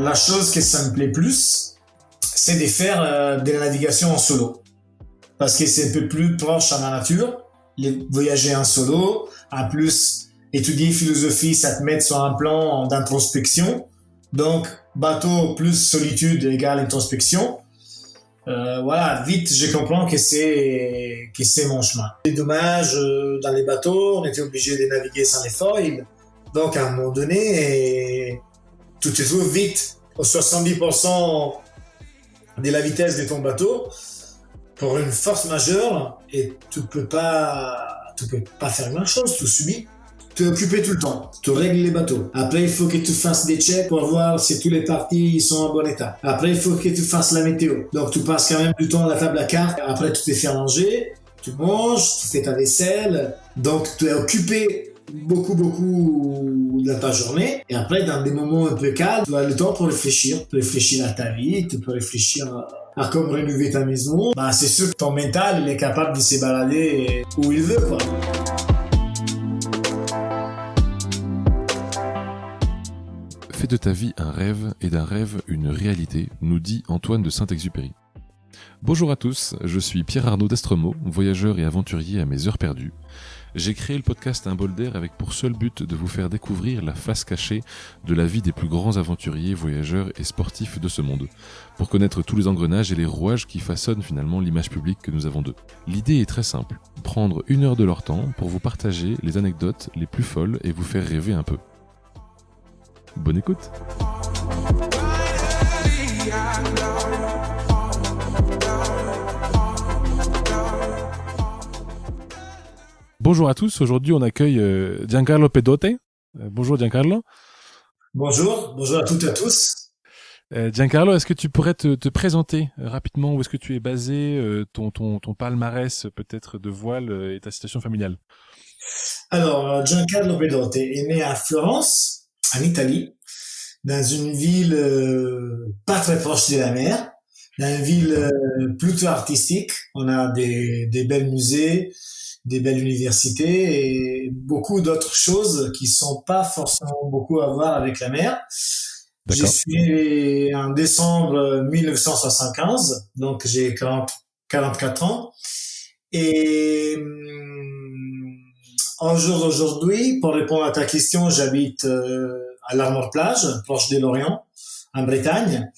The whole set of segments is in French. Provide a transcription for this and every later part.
la chose que ça me plaît plus, c'est de faire de la navigation en solo. Parce que c'est un peu plus proche à la nature, voyager en solo, en plus, étudier philosophie, ça te met sur un plan d'introspection. Donc, bateau plus solitude égale introspection. Voilà, vite, je comprends que c'est mon chemin. C'est dommage, dans les bateaux, on était obligé de naviguer sans les foils. Donc, à un moment donné, tu te trouves vite au 70% de la vitesse de ton bateau pour une force majeure et tu peux pas faire grand chose, tu subis. Tu es occupé tout le temps, tu règles les bateaux. Après, il faut que tu fasses des checks pour voir si tous les parties sont en bon état. Après, il faut que tu fasses la météo. Donc, tu passes quand même du temps à la table à cartes. Après, tu te fais manger, tu manges, tu fais ta vaisselle. Donc, tu es occupé beaucoup dans ta journée. Et après, dans des moments un peu calmes, tu as le temps pour réfléchir. Tu peux réfléchir à ta vie, tu peux réfléchir à comment rénover ta maison. Bah, c'est sûr que ton mental, il est capable de se balader où il veut, quoi. Fais de ta vie un rêve et d'un rêve une réalité, nous dit Antoine de Saint-Exupéry. Bonjour à tous, je suis Pierre-Arnaud d'Estremaux, voyageur et aventurier à mes heures perdues. J'ai créé le podcast Un bol d'air avec pour seul but de vous faire découvrir la face cachée de la vie des plus grands aventuriers, voyageurs et sportifs de ce monde, pour connaître tous les engrenages et les rouages qui façonnent finalement l'image publique que nous avons d'eux. L'idée est très simple, prendre 1 heure de leur temps pour vous partager les anecdotes les plus folles et vous faire rêver un peu. Bonne écoute. Bonjour à tous, aujourd'hui on accueille Giancarlo Pedote. Bonjour Giancarlo. Bonjour à toutes et à tous. Giancarlo, est-ce que tu pourrais te présenter rapidement, où est-ce que tu es basé, ton palmarès peut-être de voile et ta situation familiale? Alors, Giancarlo Pedote est né à Florence, en Italie, dans une ville pas très proche de la mer, dans une ville plutôt artistique. On a des belles musées, des belles universités et beaucoup d'autres choses qui sont pas forcément beaucoup à voir avec la mer. D'accord. J'y suis en décembre 1975, donc j'ai 44 ans. Et en jour d'aujourd'hui, pour répondre à ta question, j'habite à l'Armor-Plage, proche de Lorient, en Bretagne.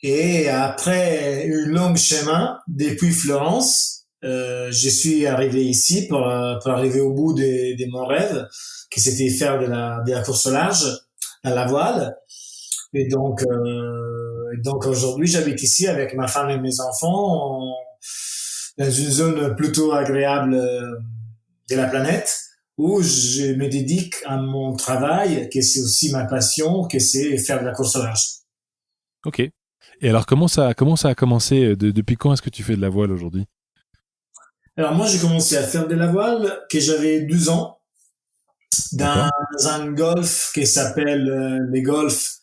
Et après une longue chemin depuis Florence, je suis arrivé ici pour arriver au bout de mon rêve, qui c'était faire de la course au large à la voile. Et donc aujourd'hui, j'habite ici avec ma femme et mes enfants dans une zone plutôt agréable de la planète, où je me dédique à mon travail, que c'est aussi ma passion, que c'est faire de la course au large. Ok. Et alors comment ça a commencé depuis quand est-ce que tu fais de la voile aujourd'hui? Alors moi, j'ai commencé à faire de la voile que j'avais 12 ans dans un golfe qui s'appelle le golfe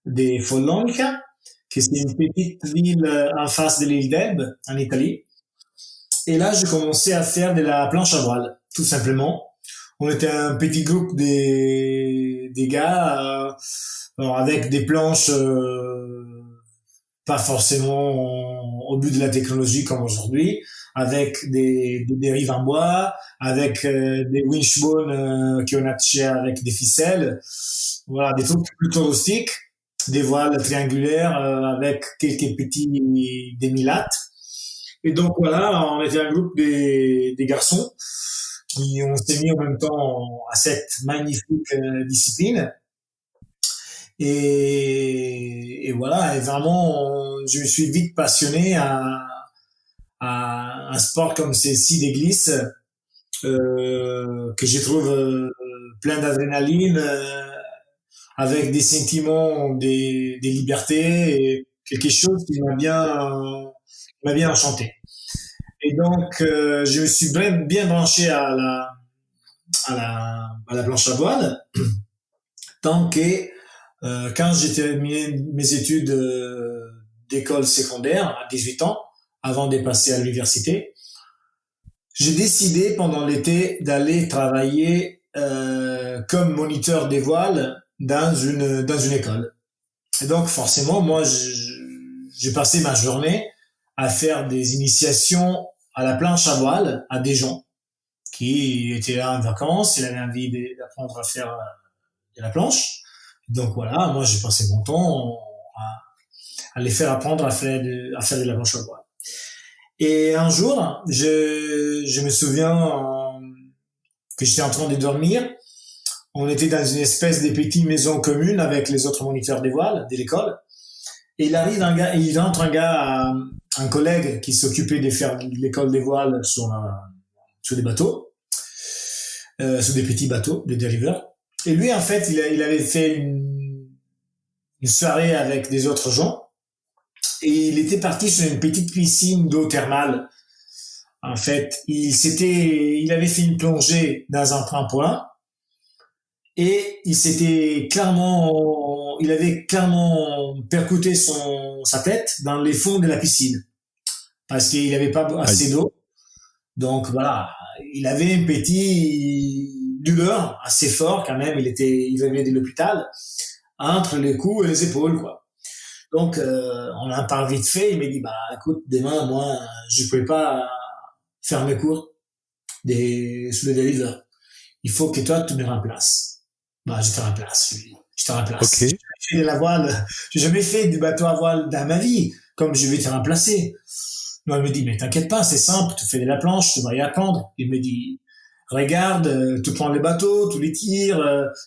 des Follonica, qui c'est une petite ville en face de l'île d'Elbe, en Italie. Et là, j'ai commencé à faire de la planche à voile, tout simplement. On était un petit groupe des gars alors avec des planches pas forcément au but de la technologie comme aujourd'hui, avec des dérives en bois, avec des wishbones qu'on attachait avec des ficelles. Voilà, des trucs plutôt rustiques, des voiles triangulaires avec quelques petits demi-lattes. Et donc voilà, on était un groupe des garçons qui ont s'est mis en même temps à cette magnifique discipline. Et voilà, et vraiment, je me suis vite passionné à un sport comme celle-ci des glisses, que je trouve plein d'adrénaline, avec des sentiments, des libertés, et quelque chose qui m'a bien enchanté. Et donc, je me suis bien branché à la planche à voile, tant que quand j'ai terminé mes études d'école secondaire à 18 ans, avant de passer à l'université, j'ai décidé pendant l'été d'aller travailler comme moniteur des voiles dans une école. Et donc, forcément, moi, j'ai passé ma journée à faire des initiations à la planche à voile à des gens qui étaient là en vacances, ils avaient envie d'apprendre à faire de la planche. Donc voilà, moi, j'ai passé mon temps à les faire apprendre à faire de la planche à voile. Et un jour, je me souviens que j'étais en train de dormir. On était dans une espèce de petite maison commune avec les autres moniteurs des voiles de l'école. Et il rentre un gars, un collègue qui s'occupait de faire l'école des voiles sur des bateaux, sur des petits bateaux, des dériveurs. Et lui, en fait, il avait fait une soirée avec des autres gens. Et il était parti sur une petite piscine d'eau thermale. En fait, il avait fait une plongée dans un trampolin. Et il avait clairement percuté sa tête dans les fonds de la piscine. Parce qu'il n'avait pas assez d'eau. Donc voilà, il avait une petite douleur assez fort quand même. Il venait de l'hôpital entre les coups et les épaules, quoi. Donc on en parle vite fait. Il m'a dit, bah écoute, demain, moi, je pouvais pas faire mes cours sous le deliver. Il faut que toi, tu me remplaces. Bah, je te remplace. Je te remplace. Okay. J'ai jamais fait de la voile. J'ai jamais fait de bateau à voile dans ma vie. Comme je vais te remplacer. Non, elle me dit, mais t'inquiète pas, c'est simple. Tu fais de la planche, tu vas y apprendre. Il me dit, regarde, tu prends le bateau, tu les tires.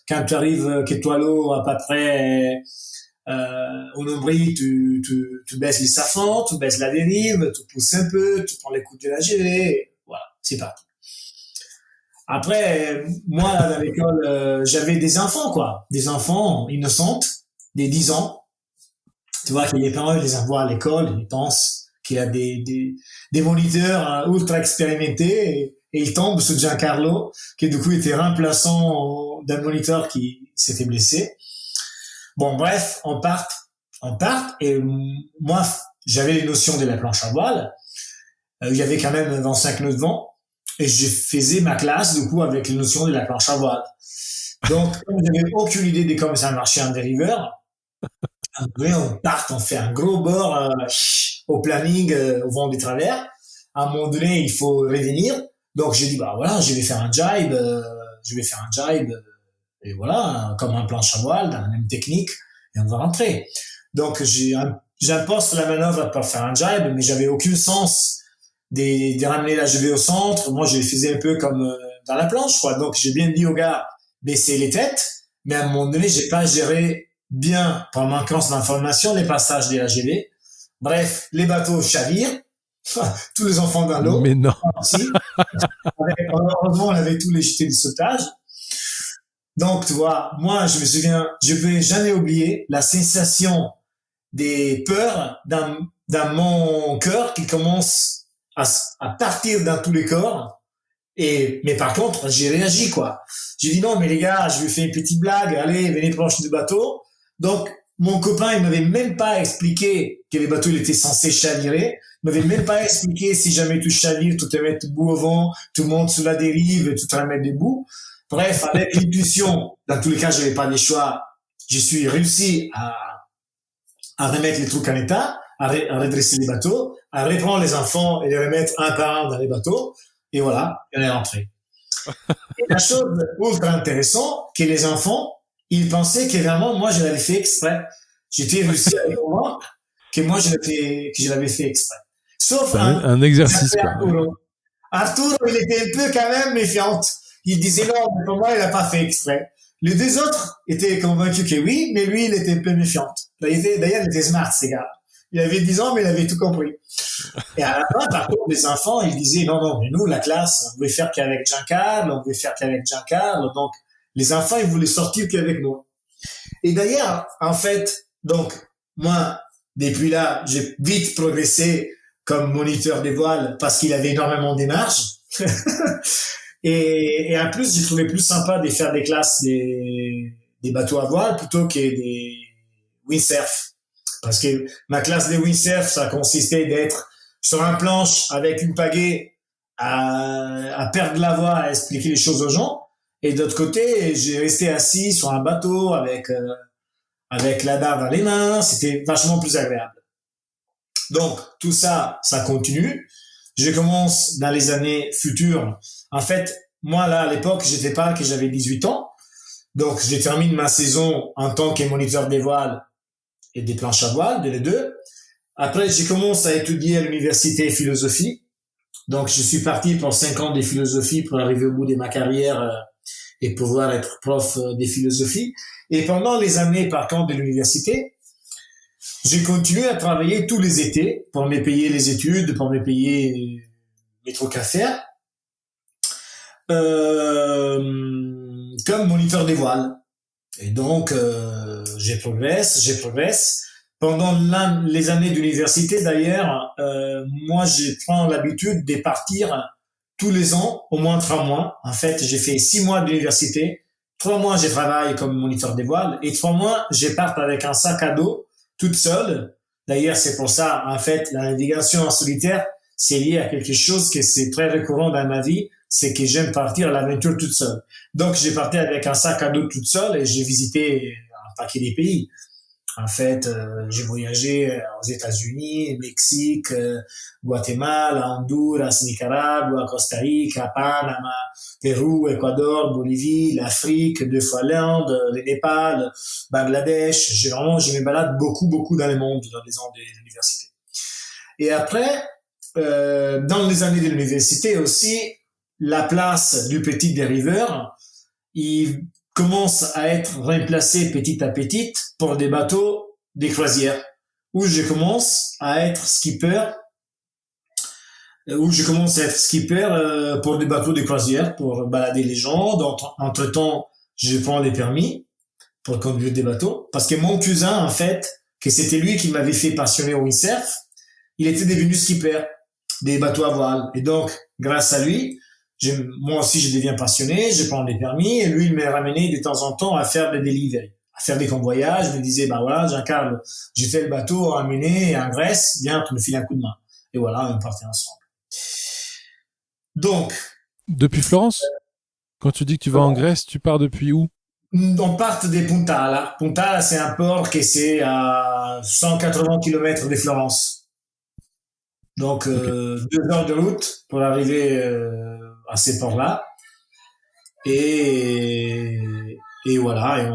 Quand tu arrives, que toi l'eau à peu près au nombril, tu baisses les safrans, tu baisses la dérive, tu pousses un peu, tu prends les coups de la gelée. Voilà, c'est parti. Après, moi, à l'école, j'avais des enfants, quoi. Des enfants innocentes, des 10 ans. Tu vois, que les parents, ils les envoient à l'école, ils pensent qu'il a des moniteurs ultra expérimentés et ils tombent sur Giancarlo, qui du coup était remplaçant d'un moniteur qui s'était blessé. Bon, bref, on part, et moi, j'avais les notions de la planche à voile. Il y avait quand même 25 nœuds de vent. Et je faisais ma classe, du coup, avec les notions de la planche à voile. Donc, comme je n'avais aucune idée de comment ça marchait un dériveur, on fait un gros bord au planning, au vent des travers. À un moment donné, il faut revenir. Donc, j'ai dit, bah voilà, je vais faire un jibe, et voilà, comme un planche à voile, dans la même technique, et on va rentrer. Donc, j'imposte la manœuvre pour faire un jibe, mais j'avais aucun sens de ramener la gelée au centre. Moi, je les faisais un peu comme dans la planche, quoi. Donc, j'ai bien dit aux gars, baissez les têtes, mais à un moment donné, j'ai pas géré bien, par manquance d'information, les passages de la gelée. Bref, les bateaux chavirent, tous les enfants dans l'eau. Mais non. Heureusement, on avait tous les jetés de sautage. Donc, tu vois, moi, je me souviens, je peux jamais oublier la sensation des peurs dans mon cœur qui commence à partir dans tous les corps. Mais par contre, j'ai réagi, quoi. J'ai dit non, mais les gars, je lui fais une petite blague, allez, venez proche du bateau. Donc, mon copain, il m'avait même pas expliqué que les bateaux, il était censé chavirer. Il m'avait même pas expliqué si jamais tu chavires, tu te mets debout au vent, tu montes sur la dérive et tu te remets debout. Bref, avec l'intuition, dans tous les cas, j'avais pas les choix. Je suis réussi à remettre les trucs en état, à redresser les bateaux, à reprendre les enfants et les remettre un par un dans les bateaux. Et voilà, on est rentré. Et la chose ultra intéressante, que les enfants, ils pensaient que vraiment, moi, je l'avais fait exprès. J'étais réussi à les convaincre que moi, que je l'avais fait exprès. Sauf un exercice, quoi. Arturo, il était un peu quand même méfiant. Il disait non, mais pour moi, il n'a pas fait exprès. Les deux autres étaient convaincus que oui, mais lui, il était un peu méfiant. D'ailleurs, il était smart, ces gars. Il avait 10 ans, mais il avait tout compris. Et à la fin, par contre, les enfants, ils disaient, non, mais nous, la classe, on voulait faire qu'avec Giancarlo. Donc, les enfants, ils voulaient sortir qu'avec nous. Et d'ailleurs, en fait, donc, moi, depuis là, j'ai vite progressé comme moniteur des voiles parce qu'il avait énormément de marge. Et en plus, j'ai trouvé plus sympa de faire des classes des bateaux à voile plutôt que des windsurf. Parce que ma classe de windsurf, ça consistait d'être sur un planche avec une pagaie à perdre la voix, à expliquer les choses aux gens. Et d'autre côté, j'ai resté assis sur un bateau avec avec la barre dans les mains, c'était vachement plus agréable. Donc, tout ça, ça continue. Je commence dans les années futures. En fait, moi, là, à l'époque, j'étais pas que j'avais 18 ans. Donc, je termine ma saison en tant que moniteur des voiles et des planches à voile, les deux. Après, j'ai commencé à étudier à l'université philosophie. Donc, je suis parti pour 5 ans de philosophie pour arriver au bout de ma carrière et pouvoir être prof de philosophie. Et pendant les années, par contre, de l'université, j'ai continué à travailler tous les étés pour me payer les études, pour me payer mes trucs à faire, comme moniteur des voiles. Et donc, j'ai progresse. Pendant les années d'université, d'ailleurs, moi, je prends l'habitude de partir tous les ans, au moins 3 mois. En fait, j'ai fait 6 mois d'université. 3 mois, je travaille comme moniteur des voiles. Et 3 mois, je pars avec un sac à dos, toute seule. D'ailleurs, c'est pour ça, en fait, la navigation en solitaire, c'est lié à quelque chose que c'est très récurrent dans ma vie, c'est que j'aime partir à l'aventure toute seule. Donc, j'ai parti avec un sac à dos toute seule et j'ai visité un paquet des pays. En fait, j'ai voyagé aux États-Unis, Mexique, Guatemala, Honduras, Nicaragua, Costa Rica, Panama, Pérou, Équateur, Bolivie, l'Afrique, 2 fois l'Inde, le Népal, Bangladesh. Je me balade beaucoup dans le monde dans les ans de l'université. Et après, dans les années de l'université aussi, la place du petit dériveur, il commence à être remplacé petit à petit pour des bateaux des croisières, où je commence à être skipper pour des bateaux de croisière, pour balader les gens. Donc, entre-temps, je prends les permis pour conduire des bateaux, parce que mon cousin, en fait, que c'était lui qui m'avait fait passionner au windsurf, il était devenu skipper des bateaux à voile. Et donc, grâce à lui, moi aussi, je deviens passionné, je prends des permis, et lui, il m'a ramené de temps en temps à faire des deliveries, à faire des convoyages. Il me disait, bah voilà, Jean-Carl, j'ai fait le bateau à Méné, en Grèce, viens, tu me files un coup de main. Et voilà, on partait ensemble. Donc. Depuis Florence? Quand tu dis que tu vas en Grèce, tu pars depuis où? On part de Puntalla. Puntalla, c'est un port qui c'est à 180 km de Florence. Donc, 2 heures de route pour arriver à ces ports-là. Et voilà,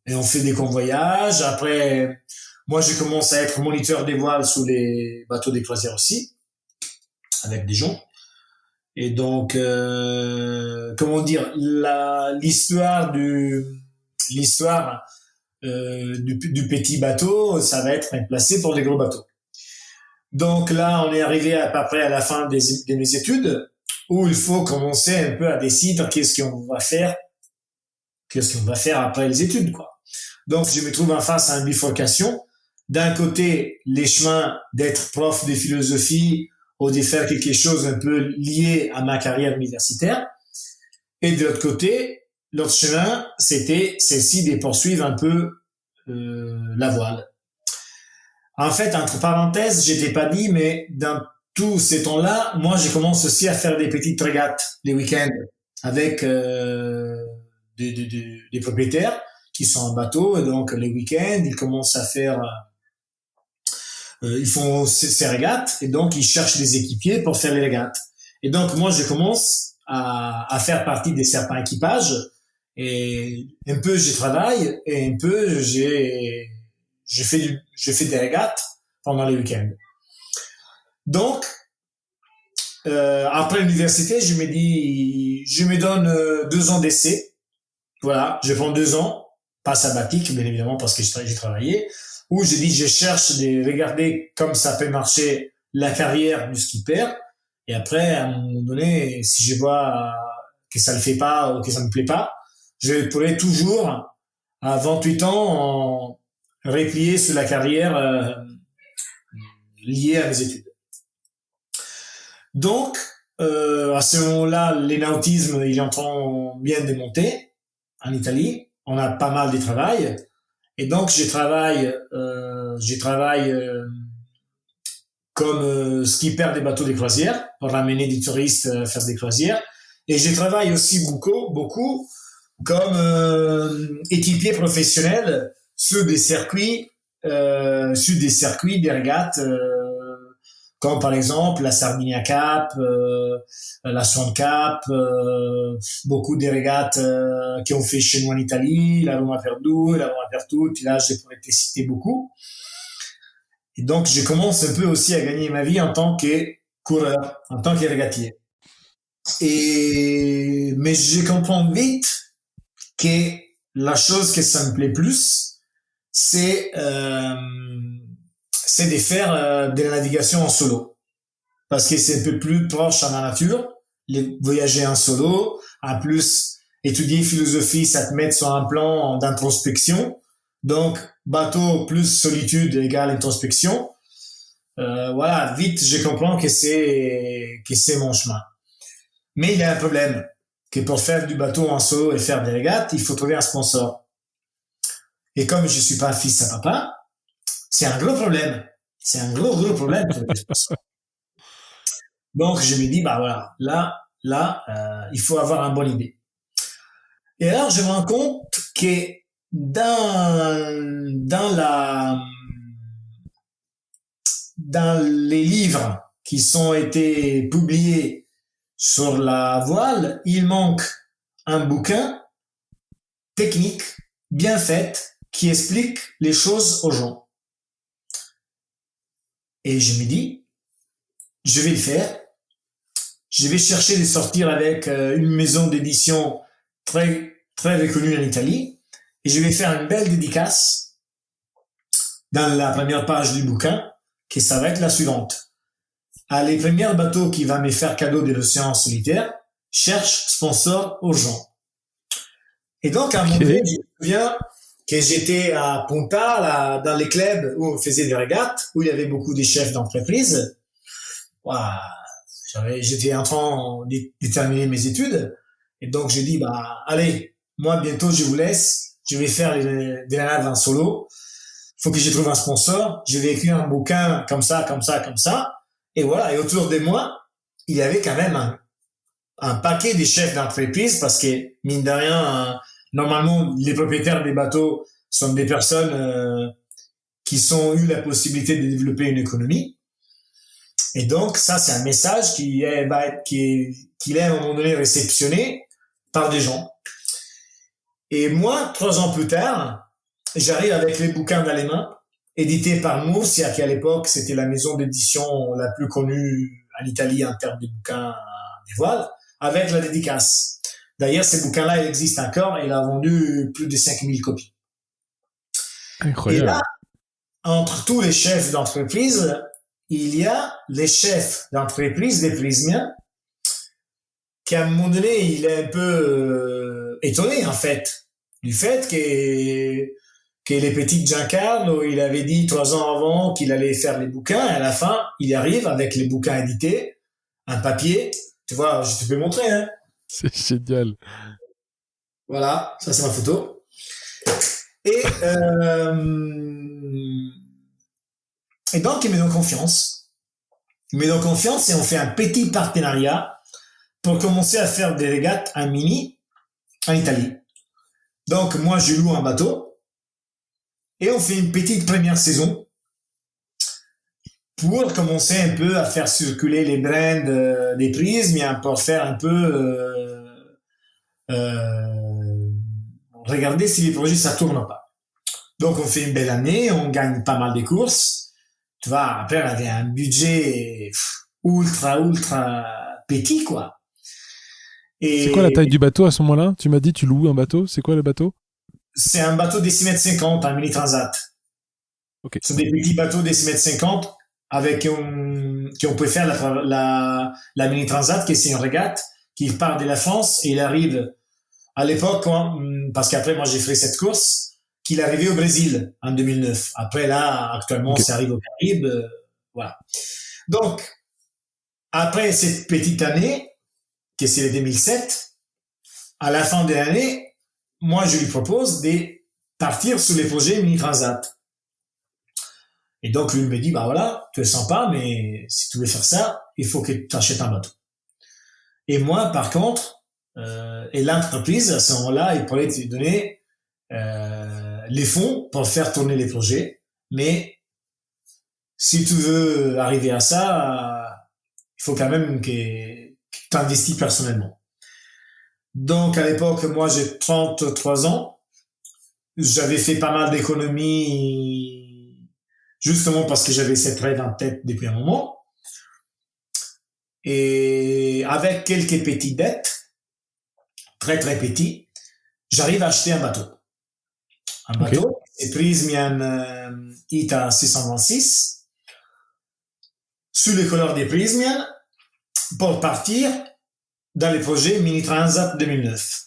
et on fait des convoyages. Après, moi, je commence à être moniteur des voiles sous les bateaux des croisières aussi, avec des gens. Et donc, comment dire, l'histoire du petit bateau, ça va être remplacé pour des gros bateaux. Donc là, on est arrivé à peu près à la fin de mes études, où il faut commencer un peu à décider qu'est-ce qu'on va faire après les études, quoi. Donc, je me trouve en face à une bifurcation. D'un côté, les chemins d'être prof de philosophie ou de faire quelque chose un peu lié à ma carrière universitaire. Et de l'autre côté, l'autre chemin, c'était celle-ci de poursuivre un peu la voile. En fait, entre parenthèses, j'étais pas dit, mais dans tous ces temps-là, moi, j'ai commencé aussi à faire des petites régates les week-ends avec des propriétaires qui sont en bateau. Et donc, les week-ends, ils commencent à faire... ils font ces régates et donc ils cherchent des équipiers pour faire les régates. Et donc, moi, je commence à faire partie des certains équipages et un peu, je travaille et un peu, je fais des régates pendant les week-ends. Donc, après l'université, je me dis, je me donne 2 ans d'essai. Voilà, je prends 2 ans, pas sabbatique, bien évidemment, parce que j'ai travaillé, où je dis, je cherche de regarder comme ça peut marcher la carrière du skipper. Et après, à un moment donné, si je vois que ça le fait pas ou que ça me plaît pas, je pourrais toujours, à 28 ans, replier sur la carrière liée à mes études. Donc, à ce moment-là, l'énautisme, il est en train bien de monter en Italie. On a pas mal de travail. Et donc, je travaille comme skipper des bateaux de croisière pour ramener des touristes faire des croisières. Et je travaille aussi beaucoup comme équipier professionnel sur des circuits des régates, comme par exemple la Sardinia Cup, la Swan Cup, beaucoup des régates qui ont fait chez nous en Italie, la Roma Perdue, la Roma Pertutti, là je pourrais te citer beaucoup. Et donc je commence un peu aussi à gagner ma vie en tant que coureur, en tant que régatier. Mais je comprends vite que la chose que ça me plaît plus, c'est de faire de la navigation en solo. Parce que c'est un peu plus proche à la nature, voyager en solo, en plus étudier philosophie, ça te met sur un plan d'introspection. Donc, bateau plus solitude égale introspection. Voilà, vite, je comprends que c'est mon chemin. Mais il y a un problème, que pour faire du bateau en solo et faire des régates, il faut trouver un sponsor. Et comme je suis pas fils à papa, c'est un gros problème. C'est un gros problème pour les sponsors. Donc, je me dis, bah voilà, là, il faut avoir une bonne idée. Et alors, je me rends compte que dans les livres qui sont été publiés sur la voile, il manque un bouquin technique, bien fait, qui explique les choses aux gens. Et je me dis, je vais le faire. Je vais chercher de sortir avec une maison d'édition très, très reconnue en Italie. Et je vais faire une belle dédicace dans la première page du bouquin, qui ça va être la suivante. À les premiers bateaux qui va me faire cadeau de l'océan solitaire, cherche sponsor urgent. Et donc, à un moment donné, je me souviens que j'étais à Punta, là, dans les clubs où on faisait des régates, où il y avait beaucoup de chefs d'entreprise. Voilà. J'étais en train de terminer mes études. Et donc, j'ai dit, bah, allez, moi, bientôt, je vous laisse. Je vais faire des naves en solo. Il faut que je trouve un sponsor. Je vais écrire un bouquin comme ça. Et voilà. Et autour de moi, il y avait quand même un paquet de chefs d'entreprise parce que, mine de rien, normalement, les propriétaires des bateaux sont des personnes qui ont eu la possibilité de développer une économie. Et donc, ça, c'est un message qui est à un moment donné réceptionné par des gens. Et moi, 3 ans plus tard, j'arrive avec les bouquins dans les mains, édités par Murcia, qui à l'époque, c'était la maison d'édition la plus connue en Italie en termes de bouquins des voiles, avec la dédicace. D'ailleurs, ces bouquins-là, ils existent encore et il a vendu plus de 5000 copies. Incroyable. Et là, entre tous les chefs d'entreprise, il y a les chefs d'entreprise des Prismiens qui, à un moment donné, il est un peu étonné, en fait, du fait que les petits Giancarlo, il avait dit 3 ans avant qu'il allait faire les bouquins, et à la fin, il arrive avec les bouquins édités, un papier, tu vois, je te peux montrer, hein. C'est génial. Voilà, ça c'est ma photo. Et donc, il me donne confiance. Il me donne confiance et on fait un petit partenariat pour commencer à faire des régates en mini en Italie. Donc, moi, je loue un bateau et on fait une petite première saison pour commencer un peu à faire circuler les brands des prismes et pour faire un peu regarder si les projets ça tourne ou pas. Donc, on fait une belle année, on gagne pas mal de courses. Tu vois, après, on avait un budget ultra petit, quoi. Et c'est quoi la taille du bateau à ce moment-là? Tu m'as dit tu loues un bateau. C'est quoi le bateau? C'est un bateau de 6,50 m, un mini transat. Okay. C'est des petits bateaux de 6,50 m avec qui on peut faire la mini transat, qui c'est une régate qui part de la France et il arrive à l'époque, parce qu'après moi j'ai fait cette course, qu'il arrivait au Brésil en 2009. Après là, actuellement, ça arrive au Caraïbes, voilà. Donc, après cette petite année, que c'est le 2007, à la fin de l'année, moi je lui propose de partir sur les projets mini transat. Et donc lui me dit, bah voilà, tu es sympa, mais si tu veux faire ça, il faut que tu achètes un bateau. Et moi, par contre, Et l'entreprise, à ce moment-là, il pourrait te donner les fonds pour faire tourner les projets. Mais si tu veux arriver à ça, il faut quand même que tu investis personnellement. Donc, à l'époque, moi, j'ai 33 ans. J'avais fait pas mal d'économies, justement parce que j'avais cette rêve en tête depuis un moment. Et avec quelques petites dettes, très très petits, j'arrive à acheter un bateau. Un bateau, c'est Prysmian ITA 626, sous les couleurs des Prysmian, pour partir dans les projets Mini Transat 2009.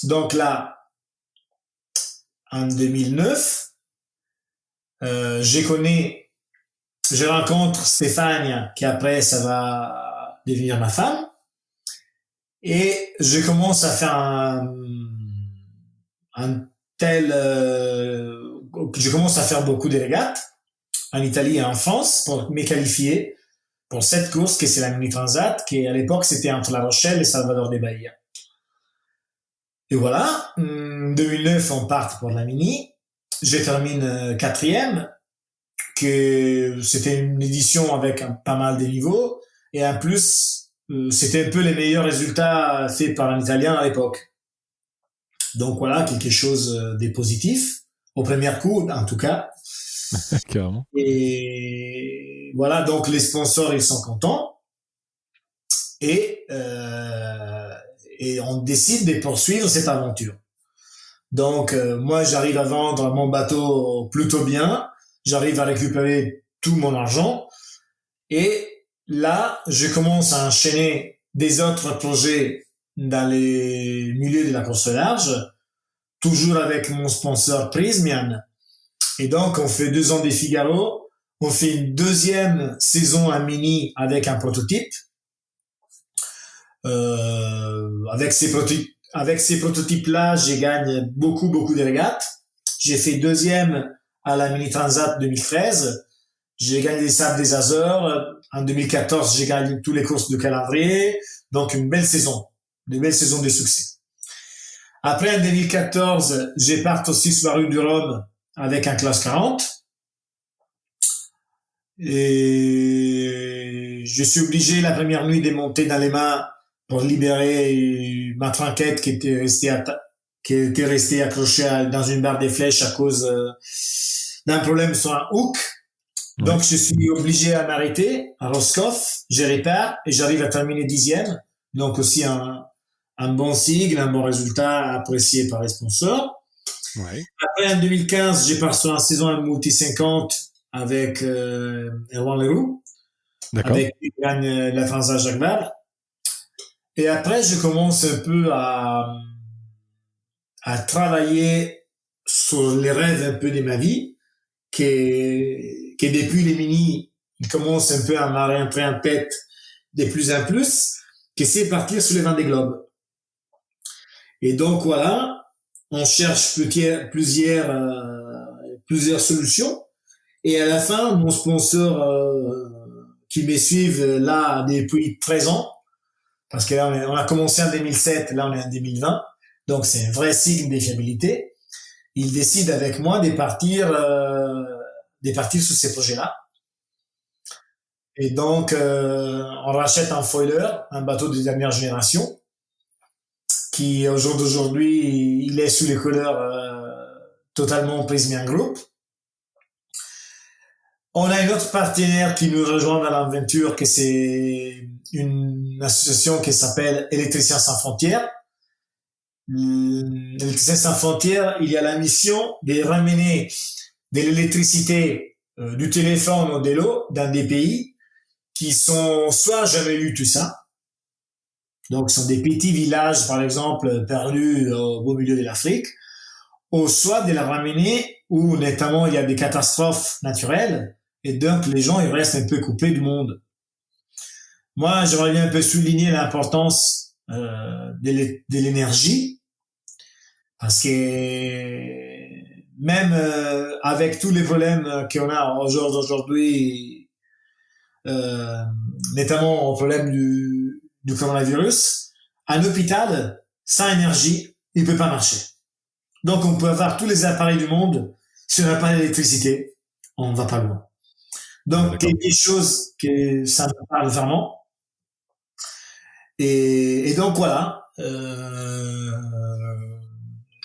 Donc là, en 2009, je rencontre Stéphane, qui après ça va devenir ma femme, et je commence à faire je commence à faire beaucoup de régates en Italie et en France pour me qualifier pour cette course que c'est la Mini Transat, qui à l'époque c'était entre La Rochelle et Salvador de Bahia. Et voilà, 2009 on part pour la Mini, je termine quatrième, que c'était une édition avec pas mal de niveaux, et en plus c'était un peu les meilleurs résultats faits par un Italien à l'époque. Donc voilà, quelque chose de positif, au premier coup en tout cas. Carrément. Et voilà, donc les sponsors ils sont contents, et on décide de poursuivre cette aventure. Donc moi j'arrive à vendre mon bateau plutôt bien, j'arrive à récupérer tout mon argent, et là je commence à enchaîner des autres projets dans les milieux de la course large, toujours avec mon sponsor Prysmian. Et donc on fait 2 ans des Figaro, on fait une deuxième saison à Mini avec un prototype. Avec ces prototypes-là, j'ai gagné beaucoup de régates. J'ai fait deuxième à la Mini Transat 2013. J'ai gagné les Sables des Azores. En 2014, j'ai gagné toutes les courses de calendrier. Donc, une belle saison de succès. Après, en 2014, j'ai parti aussi sur la rue du Rhum avec un classe 40. Et je suis obligé, la première nuit, de monter dans les mâts pour libérer ma trinquette qui était restée accrochée dans une barre des flèches à cause d'un problème sur un hook. Ouais. Donc, je suis obligé à m'arrêter à Roscoff, je répare et j'arrive à terminer 10e. Donc aussi un bon sigle, un bon résultat apprécié par les sponsors. Ouais. Après, en 2015, j'ai parti sur une saison à multi 50 avec Erwan Leroux. D'accord. Avec qui gagne la Transat Jacques Vabre. Et après, je commence un peu à travailler sur les rêves un peu de ma vie, que depuis les Mini, il commence un peu à me rentrer en tête de plus en plus, que c'est partir sur les Vendée Globe. Et donc voilà, on cherche plusieurs solutions. Et à la fin, mon sponsor qui me suivent là depuis 13 ans, parce que là on a commencé en 2007, là on est en 2020, donc c'est un vrai signe de fiabilité. Il décide avec moi de partir sur ces projets-là. Et donc on rachète un foiler, un bateau de dernière génération, qui au jour d'aujourd'hui il est sous les couleurs totalement Prysmian Group. On a une autre partenaire qui nous rejoint dans l'aventure, que c'est une association qui s'appelle Électriciens sans frontières. Électriciens sans frontières, il y a la mission de ramener de l'électricité du téléphone au de l'eau dans des pays qui sont soit jamais eu tout ça, donc ce sont des petits villages par exemple perdus au beau milieu de l'Afrique, ou soit de la ramener où notamment il y a des catastrophes naturelles et donc les gens ils restent un peu coupés du monde. Moi, j'aimerais bien un peu souligner l'importance de l'énergie, parce que même avec tous les problèmes qu'on a aujourd'hui, notamment au problème du coronavirus, un hôpital, sans énergie, il peut pas marcher. Donc, on peut avoir tous les appareils du monde. Si on n'a pas d'électricité, on va pas loin. Donc, D'accord. quelque chose que ça me parle vraiment. Et donc, voilà.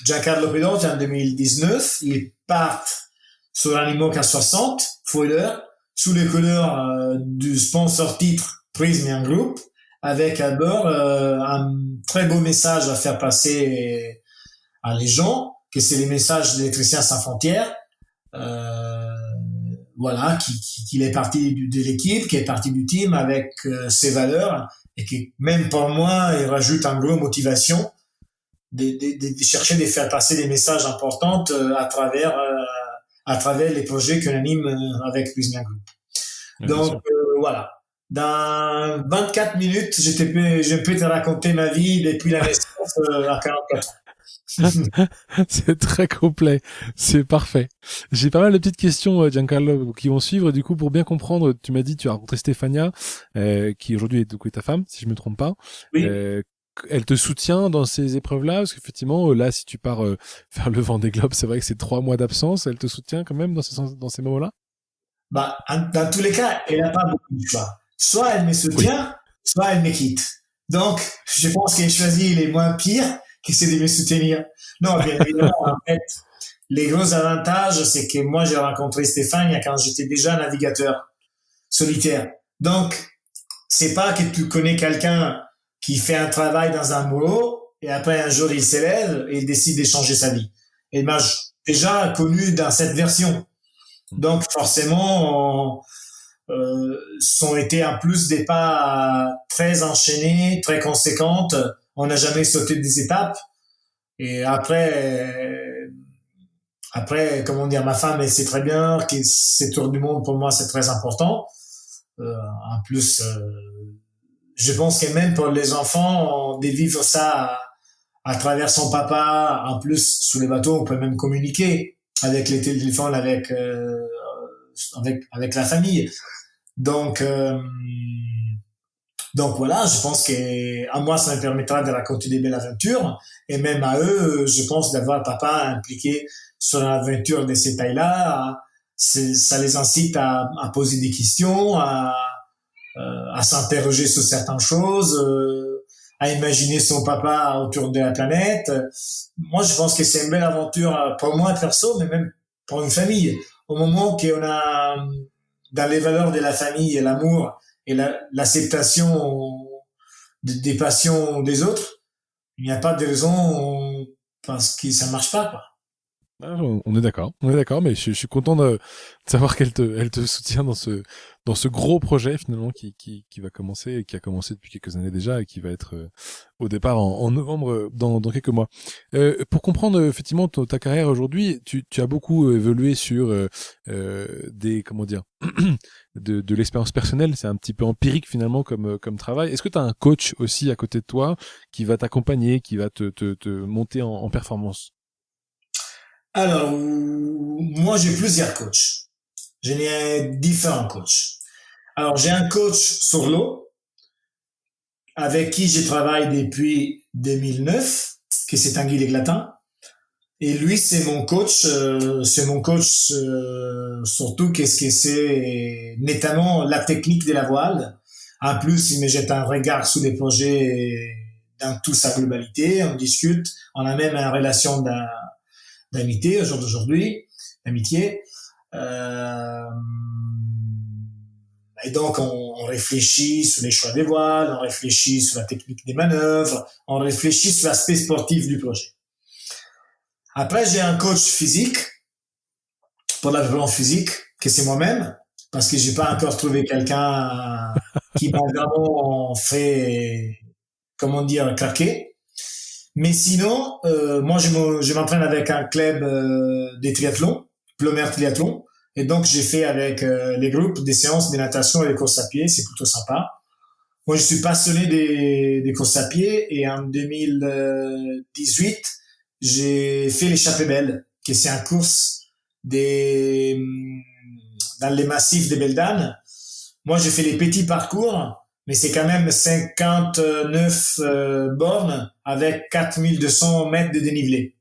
Giancarlo Pedrotti, en 2019, ils partent sur un IMOCA 60, foiler, sous les couleurs du sponsor titre Prysmian Group, avec à bord un très beau message à faire passer à les gens, que c'est les messages d'Électriciens sans frontières, voilà, qu'il est parti de l'équipe, qui est parti du team avec ses valeurs, et qui, même pour moi, il rajoute un gros motivation de chercher de faire passer des messages importants à travers les projets qu'on anime avec Prysmian Group. Ouais, Donc, voilà. Dans 24 minutes, je peux te raconter ma vie depuis la naissance à 44 ans. C'est très complet, c'est parfait. J'ai pas mal de petites questions, Giancarlo, qui vont suivre. Du coup, pour bien comprendre, tu m'as dit tu as rencontré Stéphania, qui aujourd'hui est ta femme, si je me trompe pas. Oui. Elle te soutient dans ces épreuves-là, parce qu'effectivement, là, si tu pars faire le Vendée Globe, c'est vrai que c'est 3 mois d'absence. Elle te soutient quand même dans ces moments-là. Bah, dans tous les cas, elle n'a pas beaucoup de choix. Soit elle me Oui. soutient, soit elle me quitte. Donc, je pense qu'elle choisit les moins pires, qui c'est de me soutenir. Non, bien évidemment, en fait, les gros avantages, c'est que moi, j'ai rencontré Stéphane quand j'étais déjà navigateur solitaire. Donc, c'est pas que tu connais quelqu'un qui fait un travail dans un boulot et après un jour il s'élève et il décide de changer sa vie. Et ben, déjà connu dans cette version. Donc, forcément, sont été en plus des pas très enchaînés, très conséquentes. On n'a jamais sauté des étapes. Et comment dire, ma femme, elle sait très bien que ces tours du monde, pour moi, c'est très important. En plus, je pense que même pour les enfants, de vivre ça à travers son papa, en plus, sous les bateaux, on peut même communiquer avec les téléphones, avec la famille. Donc, voilà, je pense que à moi, ça me permettra de raconter des belles aventures, et même à eux, je pense d'avoir papa impliqué sur une aventure de cette taille-là. Ça les incite à poser des questions, à s'interroger sur certaines choses, à imaginer son papa autour de la planète. Moi, je pense que c'est une belle aventure pour moi perso, mais même pour une famille. Au moment qu'on a dans les valeurs de la famille et l'amour et l'acceptation des passions des autres, il n'y a pas de raison parce que ça marche pas, quoi. Ah, on est d'accord, mais je suis content de savoir elle te soutient dans ce gros projet finalement qui va commencer et qui a commencé depuis quelques années déjà et qui va être au départ en novembre dans quelques mois. Pour comprendre effectivement ta carrière aujourd'hui, tu as beaucoup évolué sur comment dire de l'expérience personnelle, c'est un petit peu empirique finalement comme travail. Est-ce que tu as un coach aussi à côté de toi qui va t'accompagner, qui va te monter en performance? Alors, moi, j'ai plusieurs coachs. J'ai différents coachs. Alors, j'ai un coach sur l'eau avec qui je travaille depuis 2009, qui c'est Tanguy Léglatin. Et lui, c'est mon coach. Surtout qu'est-ce que c'est, notamment la technique de la voile. En plus, il me jette un regard sur les projets dans toute sa globalité. On discute. On a même une relation d'amitié au jour d'aujourd'hui, d'amitié. Et donc, on réfléchit sur les choix des voiles, on réfléchit sur la technique des manœuvres, on réfléchit sur l'aspect sportif du projet. Après, j'ai un coach physique, pour la développement physique, que c'est moi-même, parce que j'ai pas encore trouvé quelqu'un qui m'a vraiment fait, comment dire, craquer. Mais sinon, moi, je m'entraîne avec un club des triathlons, Plomer Triathlon. Et donc, j'ai fait avec les groupes des séances de natation et des courses à pied. C'est plutôt sympa. Moi, je suis passionné des courses à pied. Et en 2018, j'ai fait l'échappée belle, qui c'est une course dans les massifs des Beldanes. Moi, j'ai fait les petits parcours mais c'est quand même 59 bornes avec 4200 mètres de dénivelé,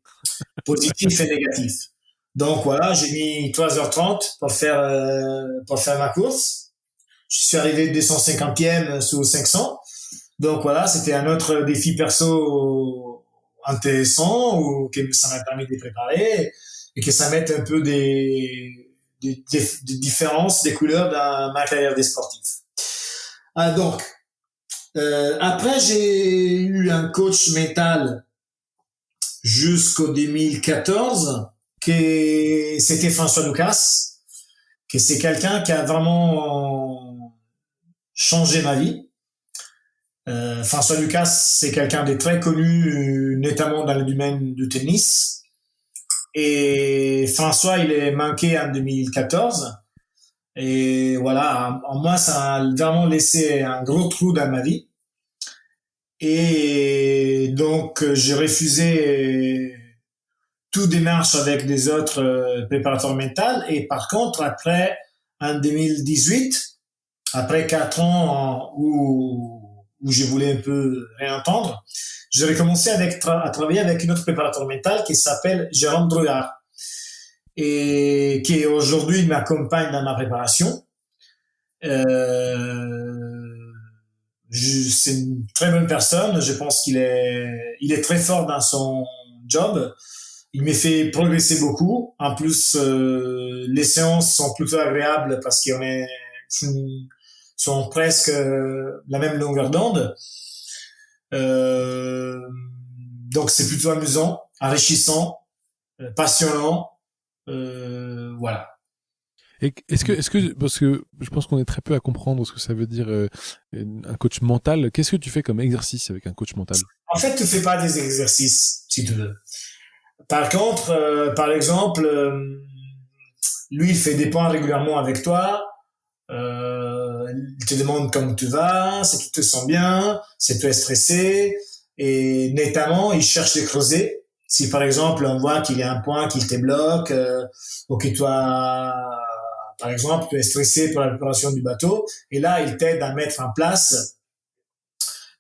positif et négatif. Donc voilà, j'ai mis 3h30 pour faire ma course. Je suis arrivé 250e sous 500. Donc voilà, c'était un autre défi perso intéressant ou que ça m'a permis de les préparer et que ça mette un peu des différences, des couleurs dans ma carrière des sportifs. Donc, après, j'ai eu un coach mental jusqu'au 2014, que c'était François Lucas, que c'est quelqu'un qui a vraiment changé ma vie. François Lucas, c'est quelqu'un de très connu, notamment dans le domaine du tennis. Et François, il est manqué en 2014. Et voilà, en moi, ça a vraiment laissé un gros trou dans ma vie. Et donc, j'ai refusé toute démarche avec des autres préparateurs mentaux. Et par contre, après, en 2018, après 4 ans où je voulais un peu réentendre, j'ai recommencé à travailler avec une autre préparateur mental qui s'appelle Jérôme Drouillard et qui aujourd'hui m'accompagne dans ma préparation. C'est une très bonne personne. Je pense il est très fort dans son job. Il m'a fait progresser beaucoup. En plus, les séances sont plutôt agréables parce sont presque la même longueur d'onde. Donc c'est plutôt amusant, enrichissant, passionnant. Voilà. Et est-ce que, parce que je pense qu'on est très peu à comprendre ce que ça veut dire un coach mental. Qu'est-ce que tu fais comme exercice avec un coach mental? En fait, tu fais pas des exercices, si tu veux. Par contre, par exemple, lui, il fait des points régulièrement avec toi. Il te demande comment tu vas, si tu te sens bien, si tu es stressé. Et notamment, il cherche des creuser. Si par exemple, on voit qu'il y a un point qui te bloque, ou que toi, par exemple, tu es stressé pour la préparation du bateau, et là, il t'aide à mettre en place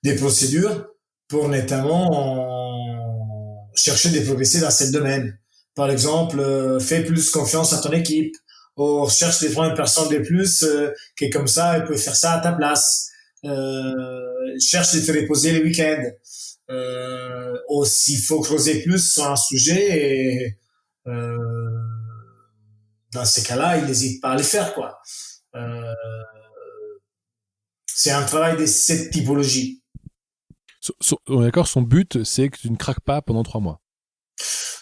des procédures pour notamment chercher de progresser dans ce domaine. Par exemple, fais plus confiance à ton équipe, ou cherche des 30 personnes de plus qui comme ça, elle peut faire ça à ta place. Cherche de te reposer les week-ends. Ou s'il faut creuser plus sur un sujet, et, dans ces cas-là, il n'hésite pas à le faire, quoi. C'est un travail de cette typologie. On est d'accord, son but, c'est que tu ne craques pas pendant 3 mois.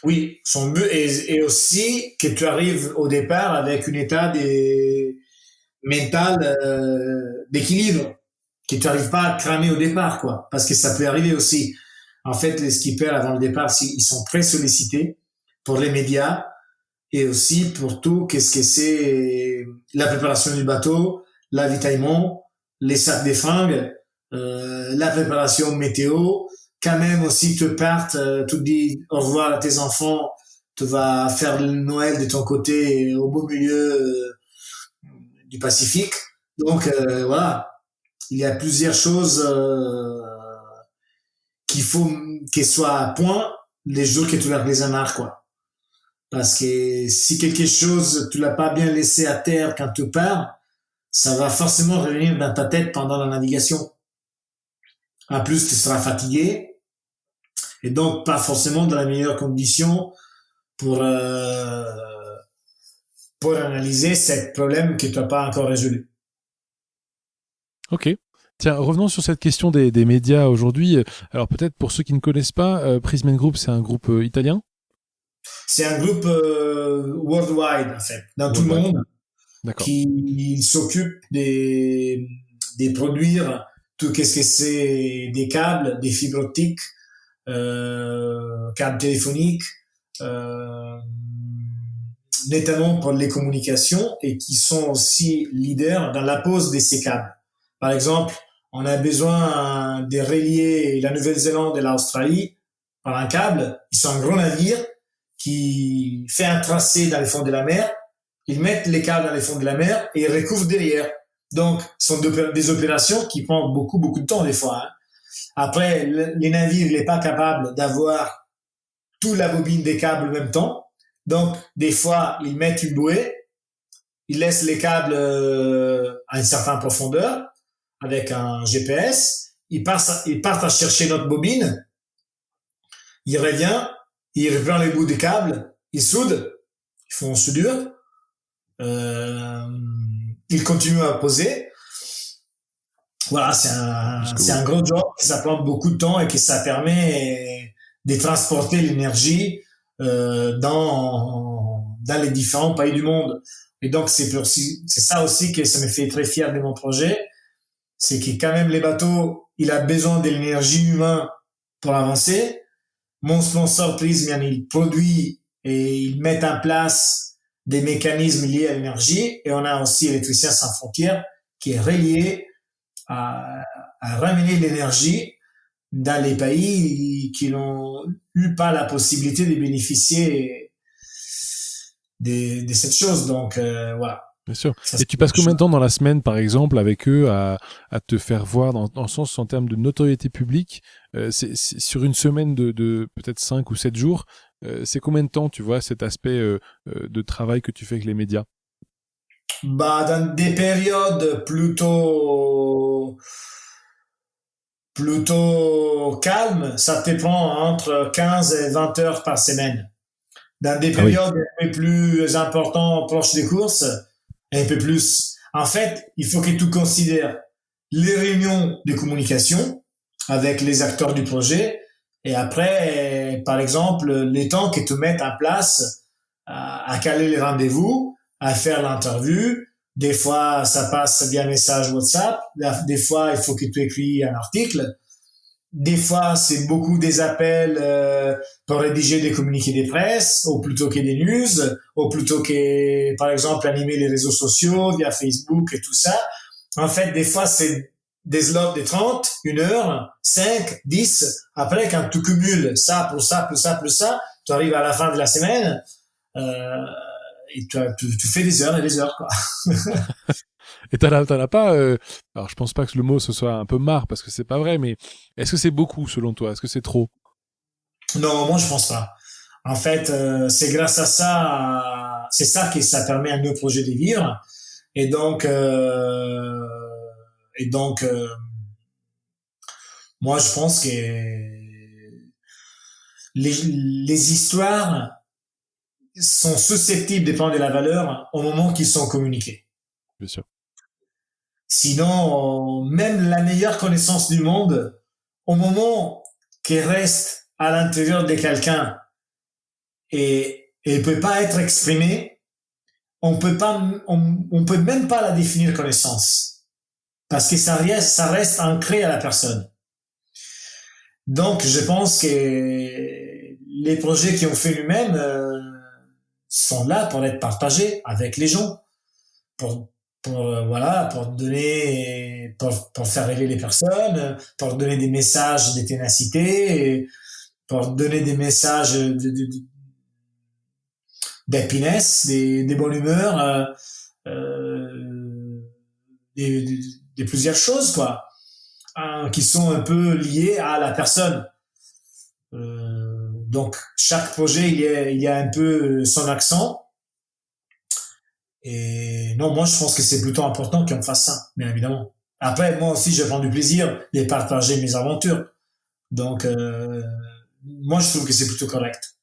Oui, son but est aussi que tu arrives au départ avec un état mental d'équilibre, que tu n'arrives pas à cramer au départ, quoi. Parce que ça peut arriver aussi. En fait, les skippers avant le départ, ils sont très sollicités pour les médias et aussi pour tout qu'est-ce que c'est la préparation du bateau, l'avitaillement, les sacs des fringues, la préparation météo. Quand même aussi te partent, tu te dis au revoir à tes enfants, tu vas faire le Noël de ton côté au beau milieu du Pacifique. Donc voilà, il y a plusieurs choses qu'il faut qu'elles soient à point les jours que tu les amarres, quoi. Parce que si quelque chose tu l'as pas bien laissé à terre quand tu pars, ça va forcément revenir dans ta tête pendant la navigation. En plus, tu seras fatigué et donc pas forcément dans la meilleure condition pour analyser ce problème que tu n'as pas encore résolu. Ok. Tiens, revenons sur cette question des médias aujourd'hui. Alors peut-être pour ceux qui ne connaissent pas, Prismen Group, c'est un groupe italien? C'est un groupe worldwide, en fait, dans tout le monde, qui s'occupe des produire tout qu'est-ce que c'est des câbles, des fibres optiques, câbles téléphoniques, notamment pour les communications, et qui sont aussi leaders dans la pose de ces câbles. Par exemple, on a besoin de relier la Nouvelle-Zélande et l'Australie par un câble. Ils sont un gros navire qui fait un tracé dans les fonds de la mer. Ils mettent les câbles dans les fonds de la mer et ils recouvrent derrière. Donc, ce sont des opérations qui prennent beaucoup, beaucoup de temps des fois. Hein. Après, les navires, il n'est pas capable d'avoir toute la bobine des câbles en même temps. Donc, des fois, ils mettent une bouée, ils laissent les câbles à une certaine profondeur avec un GPS. Ils partent à chercher notre bobine. Il revient, il reprend les bouts des câbles, il soude, ils font soudure. Il continue à poser. Voilà, c'est un gros job, ça prend beaucoup de temps et que ça permet de transporter l'énergie dans les différents pays du monde. Et donc, c'est ça aussi que ça me fait très fier de mon projet. C'est que quand même, les bateaux, il a besoin de l'énergie humaine pour avancer. Mon sponsor Prysmian, il produit et il met en place des mécanismes liés à l'énergie. Et on a aussi Électriciens sans frontières qui est relié à ramener l'énergie dans les pays qui n'ont eu pas la possibilité de bénéficier de cette chose. Donc, voilà. Bien sûr. Et tu passes combien de temps dans la semaine, par exemple, avec eux à te faire voir dans le sens en termes de notoriété publique c'est sur une semaine de peut-être 5 ou 7 jours, c'est combien de temps, tu vois, cet aspect de travail que tu fais avec les médias? Bah, dans des périodes plutôt calmes, ça te prend entre 15 et 20 heures par semaine. Dans des périodes un peu plus importantes, proches des courses, un peu plus. En fait, il faut que tu considères les réunions de communication avec les acteurs du projet et après, par exemple, les temps que tu mets en place à caler les rendez-vous, à faire l'interview. Des fois, ça passe via message WhatsApp. Des fois, il faut que tu écris un article. Des fois, c'est beaucoup des appels pour rédiger des communiqués de presse, ou plutôt que des news, ou plutôt que, par exemple, animer les réseaux sociaux via Facebook et tout ça. En fait, des fois, c'est des slots de 30, 1 heure, 5, 10. Après, quand tu cumules ça, plus ça, plus ça, plus ça, tu arrives à la fin de la semaine et tu fais des heures et des heures, quoi. Et t'en as pas alors je pense pas que le mot ce soit un peu marre parce que c'est pas vrai, mais est-ce que c'est beaucoup selon toi? Est-ce que c'est trop? Non, moi je pense pas. En fait, c'est grâce à ça, c'est ça que ça permet à nos projets de vivre. Et donc, moi je pense que les histoires sont susceptibles de prendre de la valeur au moment qu'ils sont communiqués. Bien sûr. Sinon, même la meilleure connaissance du monde, au moment qu'elle reste à l'intérieur de quelqu'un et peut pas être exprimée, on peut même pas la définir connaissance. Parce que ça reste ancré à la personne. Donc, je pense que les projets qui ont fait nous-mêmes sont là pour être partagés avec les gens, pour donner, pour faire rêver les personnes, pour donner des messages de ténacité, pour donner des messages d'happiness, des bonnes humeurs, des plusieurs choses, quoi, qui sont un peu liées à la personne. Donc, chaque projet, il y a un peu son accent. Et non, moi, je pense que c'est plutôt important qu'on fasse ça, bien évidemment. Après, moi aussi, je prends du plaisir de partager mes aventures. Donc, moi, je trouve que c'est plutôt correct.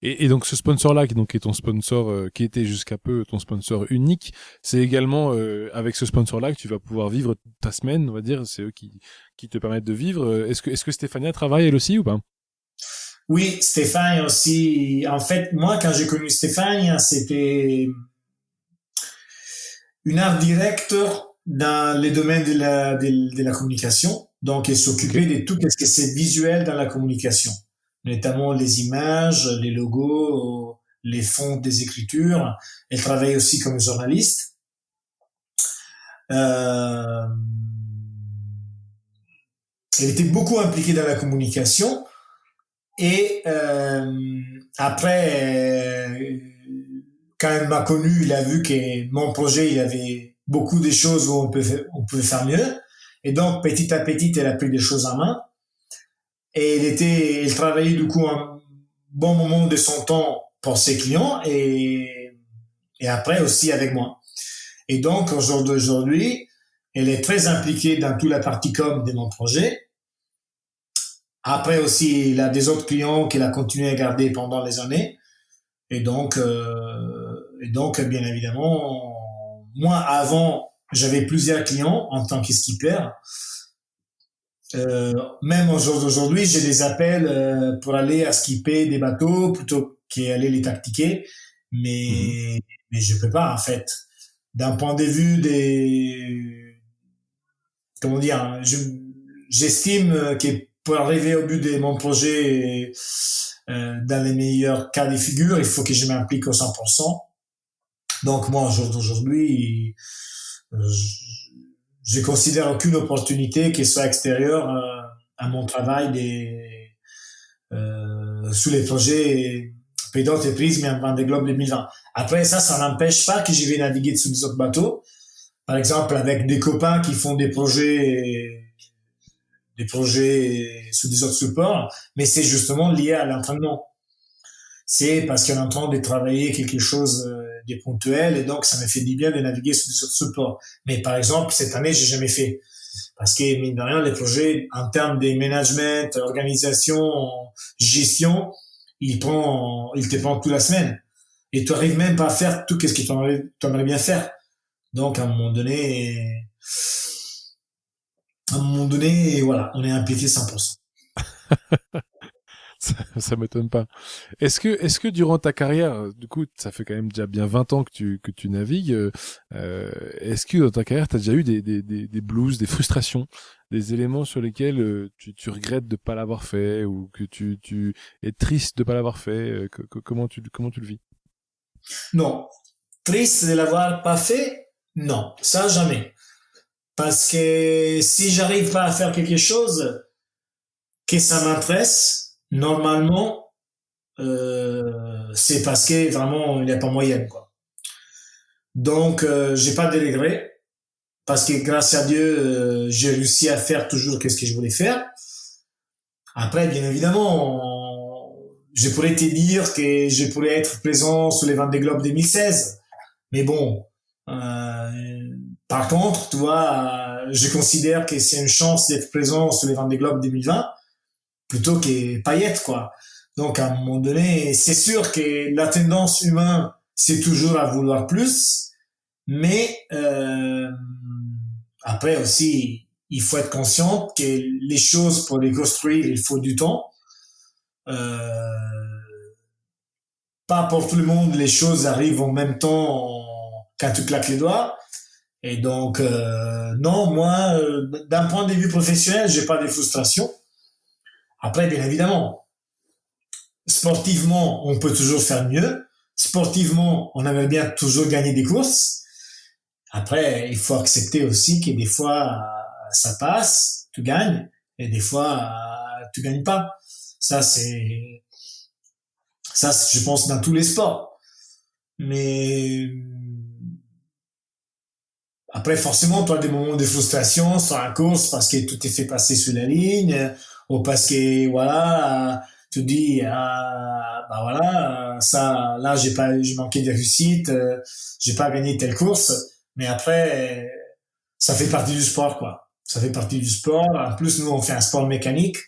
Et donc ce sponsor-là, qui donc est ton sponsor, qui était jusqu'à peu ton sponsor unique, c'est également avec ce sponsor-là que tu vas pouvoir vivre ta semaine, on va dire. C'est eux qui te permettent de vivre. Est-ce que Stéphania travaille elle aussi ou pas? Oui, Stéphane aussi. En fait, moi, quand j'ai connu Stéphane, c'était une art directeur dans les domaines de la communication. Donc, elle s'occupait de tout ce que c'est visuel dans la communication, notamment les images, les logos, les fonds des écritures. Elle travaille aussi comme journaliste. Elle était beaucoup impliquée dans la communication. Et après, quand elle m'a connu, il a vu que mon projet, il avait beaucoup de choses où on pouvait faire mieux. Et donc, petit à petit, elle a pris des choses en main. Et elle travaillait du coup un bon moment de son temps pour ses clients et après aussi avec moi. Et donc, au jour d'aujourd'hui, elle est très impliquée dans toute la partie com de mon projet. Après aussi, il a des autres clients qu'elle a continué à garder pendant les années. Et donc, bien évidemment, moi, avant, j'avais plusieurs clients en tant que skipper. Même au jour d'aujourd'hui, j'ai des appels pour aller à skipper des bateaux plutôt qu'aller les tactiquer. Mhm. Mais je peux pas, en fait. D'un point de vue comment dire, j'estime que pour arriver au but de mon projet, dans les meilleurs cas de figure, il faut que je m'implique au 100%. Donc moi, au jour d'aujourd'hui, je considère aucune opportunité qui soit extérieure à mon travail sous les projets pays d'entreprise, mais en Vendée Globe 2020. Après ça n'empêche pas que je vais naviguer sur des autres bateaux. Par exemple, avec des copains qui font des projets sous des autres supports, mais c'est justement lié à l'entraînement. C'est parce qu'on est en train de travailler quelque chose de ponctuel et donc ça me fait du bien de naviguer sur des autres supports. Mais par exemple, cette année, j'ai jamais fait. Parce que, mine de rien, les projets, en termes de management, organisation, gestion, ils te prennent toute la semaine. Et tu arrives même pas à faire tout ce que tu aimerais bien faire. Donc, à un moment donné, voilà, on est impliqué 100%. Ça m'étonne pas. Est-ce que durant ta carrière, du coup, ça fait quand même déjà bien 20 ans que tu navigues, est-ce que dans ta carrière, tu as déjà eu des blues, des frustrations, des éléments sur lesquels tu regrettes de pas l'avoir fait ou que tu es triste de pas l'avoir fait comment tu le vis? Non. Triste de l'avoir pas fait? Non. Ça, jamais. Parce que si j'arrive pas à faire quelque chose que ça m'intéresse, normalement, c'est parce que vraiment il n'y a pas moyen, quoi. Donc, j'ai pas de regrets parce que grâce à Dieu, j'ai réussi à faire toujours ce que je voulais faire. Après, bien évidemment, je pourrais te dire que je pourrais être présent sur les Vendée Globe 2016, mais bon. Par contre, tu vois, je considère que c'est une chance d'être présent sur les Vendée Globe 2020 plutôt que paillettes, quoi. Donc, à un moment donné, c'est sûr que la tendance humaine, c'est toujours à vouloir plus, mais après aussi, il faut être conscient que les choses, pour les construire, il faut du temps. Euh, Pas pour tout le monde, les choses arrivent en même temps quand tu claques les doigts. Et donc, non, moi, d'un point de vue professionnel, j'ai pas de frustration. Après, bien évidemment, sportivement, on peut toujours faire mieux. Sportivement, on aimerait bien toujours gagner des courses. Après, il faut accepter aussi que des fois, ça passe, tu gagnes, et des fois, tu gagnes pas. Ça, c'est, ça, je pense, dans tous les sports. Mais après, forcément, tu as des moments de frustration sur la course parce que tout est fait passer sur la ligne, ou parce que, voilà, tu dis, bah voilà, ça, là, j'ai manqué de réussite, j'ai pas gagné telle course. Mais après, ça fait partie du sport, quoi. Ça fait partie du sport. En plus, nous, on fait un sport mécanique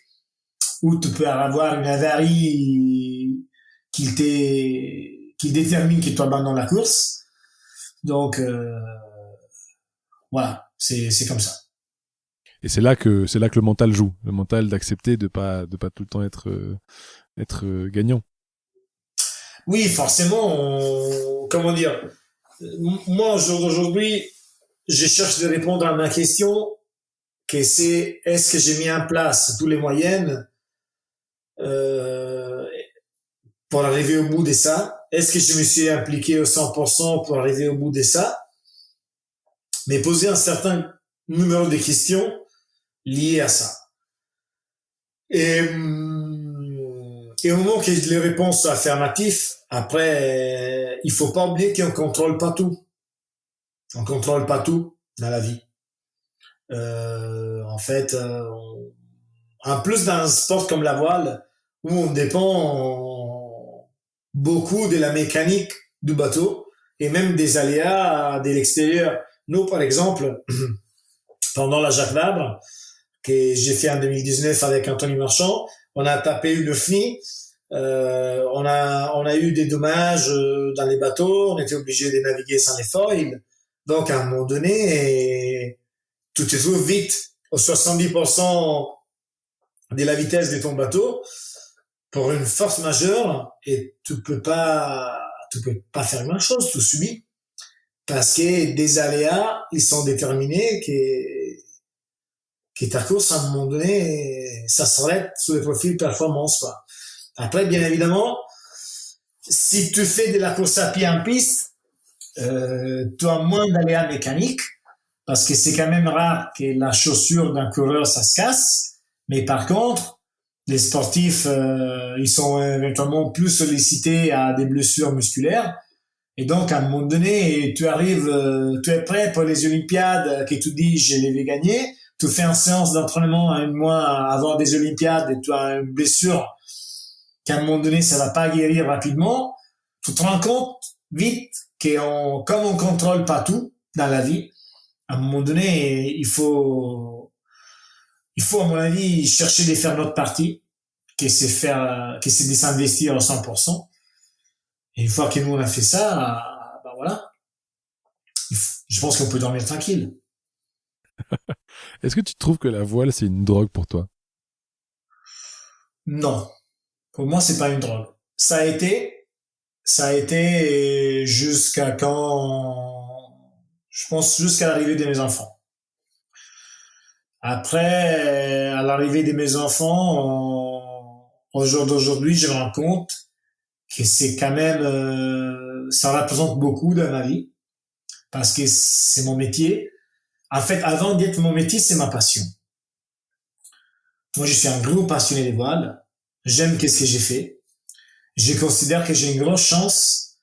où tu peux avoir une avarie qui détermine que tu abandonnes la course. Donc, voilà, c'est comme ça. Et c'est là que le mental joue, le mental d'accepter de pas tout le temps être gagnant. Oui, forcément, comment dire, moi, au jour d'aujourd'hui, je cherche de répondre à ma question, que c'est est-ce que j'ai mis en place tous les moyens euh, pour arriver au bout de ça? Est-ce que je me suis impliqué au 100% pour arriver au bout de ça? Mais poser un certain numéro de questions liées à ça. Et au moment que les réponses sont affirmatives, après, il faut pas oublier qu'on contrôle pas tout. On contrôle pas tout dans la vie. En fait, en plus d'un sport comme la voile, où on dépend beaucoup de la mécanique du bateau et même des aléas de l'extérieur. Nous, par exemple, pendant la Jacques Vabre, que j'ai fait en 2019 avec Anthony Marchand, on a tapé une fille, on a eu des dommages dans les bateaux, on était obligé de naviguer sans les foils. Donc, à un moment donné, tu te trouves vite au 70% de la vitesse de ton bateau pour une force majeure et tu peux pas faire grand chose, tu subis. Parce que des aléas, ils sont déterminés que ta course, à un moment donné, ça s'arrête sur le profil performance, quoi. Après, bien évidemment, si tu fais de la course à pied en piste, tu as moins d'aléas mécaniques, parce que c'est quand même rare que la chaussure d'un coureur, ça se casse. Mais par contre, les sportifs, ils sont éventuellement plus sollicités à des blessures musculaires. Et donc, à un moment donné, tu es prêt pour les Olympiades, que tu dis, je les vais gagner. Tu fais une séance d'entraînement un mois avant des Olympiades et tu as une blessure qu'à un moment donné, ça va pas guérir rapidement. Tu te rends compte vite comme on contrôle pas tout dans la vie, à un moment donné, il faut, à mon avis, chercher de faire notre partie, que c'est de s'investir à 100%. Et une fois que nous on a fait ça, ben voilà, je pense qu'on peut dormir tranquille. Est-ce que tu trouves que la voile, c'est une drogue pour toi? Non. Pour moi, c'est pas une drogue. Ça a été jusqu'à je pense jusqu'à l'arrivée de mes enfants. Après, à l'arrivée de mes enfants, au jour d'aujourd'hui, je me rends compte que c'est quand même, ça représente beaucoup dans ma vie parce que c'est mon métier. En fait, avant d'être mon métier, c'est ma passion. Moi, je suis un gros passionné des voiles. J'aime qu'est-ce que j'ai fait. Je considère que j'ai une grosse chance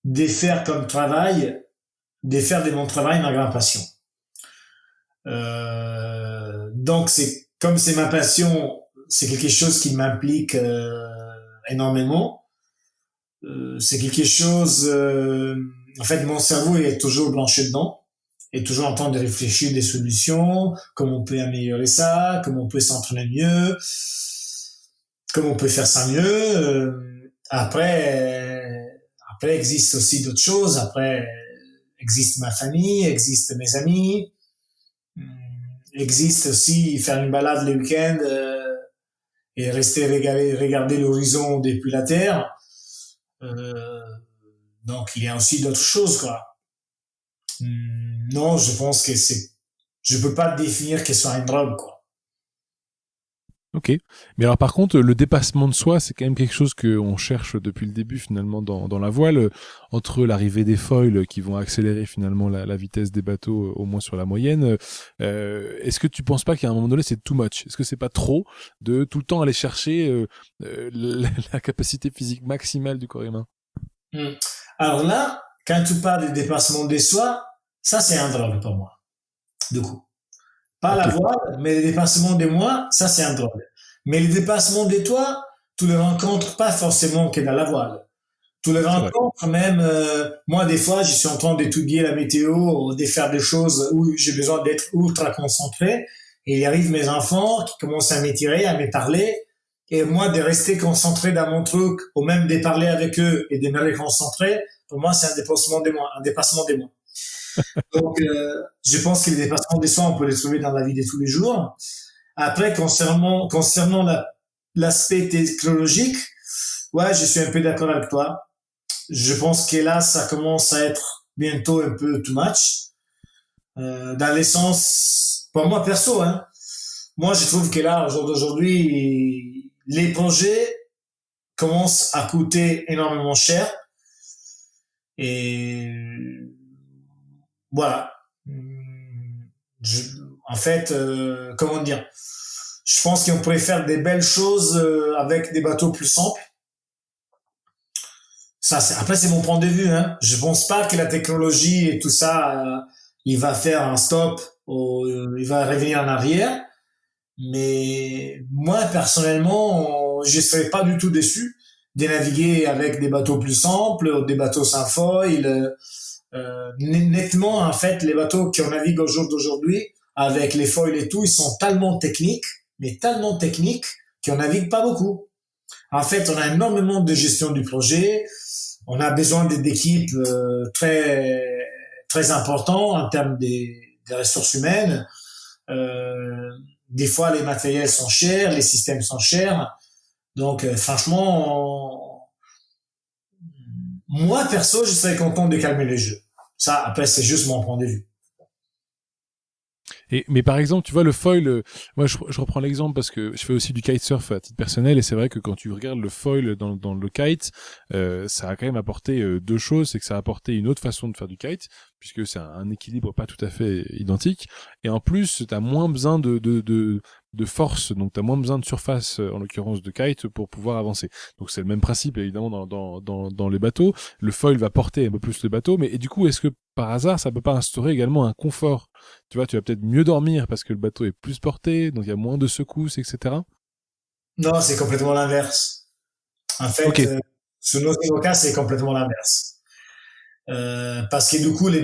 de faire comme travail, de faire de mon travail ma grande passion. Donc, comme c'est ma passion, c'est quelque chose qui m'implique énormément. C'est quelque chose. En fait, mon cerveau est toujours branché dedans, est toujours en train de réfléchir des solutions, comment on peut améliorer ça, comment on peut s'entraîner mieux, comment on peut faire ça mieux. Après existe aussi d'autres choses. Après existe ma famille, existe mes amis, existe aussi faire une balade le week-end et rester regarder l'horizon depuis la terre. Donc il y a aussi d'autres choses, quoi. Non, je pense que je peux pas définir que ce soit une drogue, quoi. Ok. Mais alors par contre, le dépassement de soi, c'est quand même quelque chose qu'on cherche depuis le début finalement dans la voile, entre l'arrivée des foils qui vont accélérer finalement la vitesse des bateaux au moins sur la moyenne. Est-ce que tu penses pas qu'à un moment donné c'est too much? Est-ce que c'est pas trop de tout le temps aller chercher la capacité physique maximale du corps humain? Alors là, quand tu parles du dépassement de soi, ça c'est un drogue pour moi, du coup. Pas la voile, mais le dépassement de moi, ça c'est un drogue. Mais le dépassement de toi, tu le rencontres pas forcément que dans la voile. Tu le rencontres même, moi des fois, je suis en train d'étudier la météo, de faire des choses où j'ai besoin d'être ultra concentré, et il arrive mes enfants qui commencent à m'étirer, à me parler, et moi de rester concentré dans mon truc, ou même de parler avec eux et de me réconcentrer, pour moi c'est un dépassement de moi, un dépassement de moi. Donc, je pense que les dépassements des soi, on peut les trouver dans la vie de tous les jours. Après, concernant l'aspect technologique, ouais, je suis un peu d'accord avec toi. Je pense que là, ça commence à être bientôt un peu too much. Dans l'essence, pour moi perso, hein. Moi, je trouve que là, au jour d'aujourd'hui, les projets commencent à coûter énormément cher. Et voilà. En fait, comment dire, je pense qu'on pourrait faire des belles choses avec des bateaux plus simples. Ça, après, c'est mon point de vue, hein. Je pense pas que la technologie et tout ça, il va faire un stop ou il va revenir en arrière. Mais moi, personnellement, je serais pas du tout déçu de naviguer avec des bateaux plus simples, ou des bateaux sans foil. Nettement, en fait, les bateaux qu'on navigue au jour d'aujourd'hui, avec les foils et tout, ils sont tellement techniques, mais tellement techniques qu'on navigue pas beaucoup. En fait, on a énormément de gestion du projet. On a besoin d'équipes très très importantes en termes des ressources humaines. Des fois, les matériels sont chers, les systèmes sont chers. Donc, franchement, moi, perso, je serais content de calmer les jeux. Ça, après, c'est juste mon point de vue. Mais par exemple, tu vois, le foil, moi je reprends l'exemple parce que je fais aussi du kitesurf à titre personnel et c'est vrai que quand tu regardes le foil dans le kite, ça a quand même apporté deux choses, c'est que ça a apporté une autre façon de faire du kite, puisque c'est un équilibre pas tout à fait identique, et en plus, t'as moins besoin de force, donc t'as moins besoin de surface, en l'occurrence de kite, pour pouvoir avancer. Donc c'est le même principe, évidemment, dans les bateaux. Le foil va porter un peu plus le bateau, mais et du coup, est-ce que par hasard, ça peut pas instaurer également un confort? Tu vois, tu vas peut-être mieux dormir parce que le bateau est plus porté, donc il y a moins de secousses, etc. Non, c'est complètement l'inverse. En Ok. fait, sur nos cas, c'est complètement l'inverse. Parce que du coup, les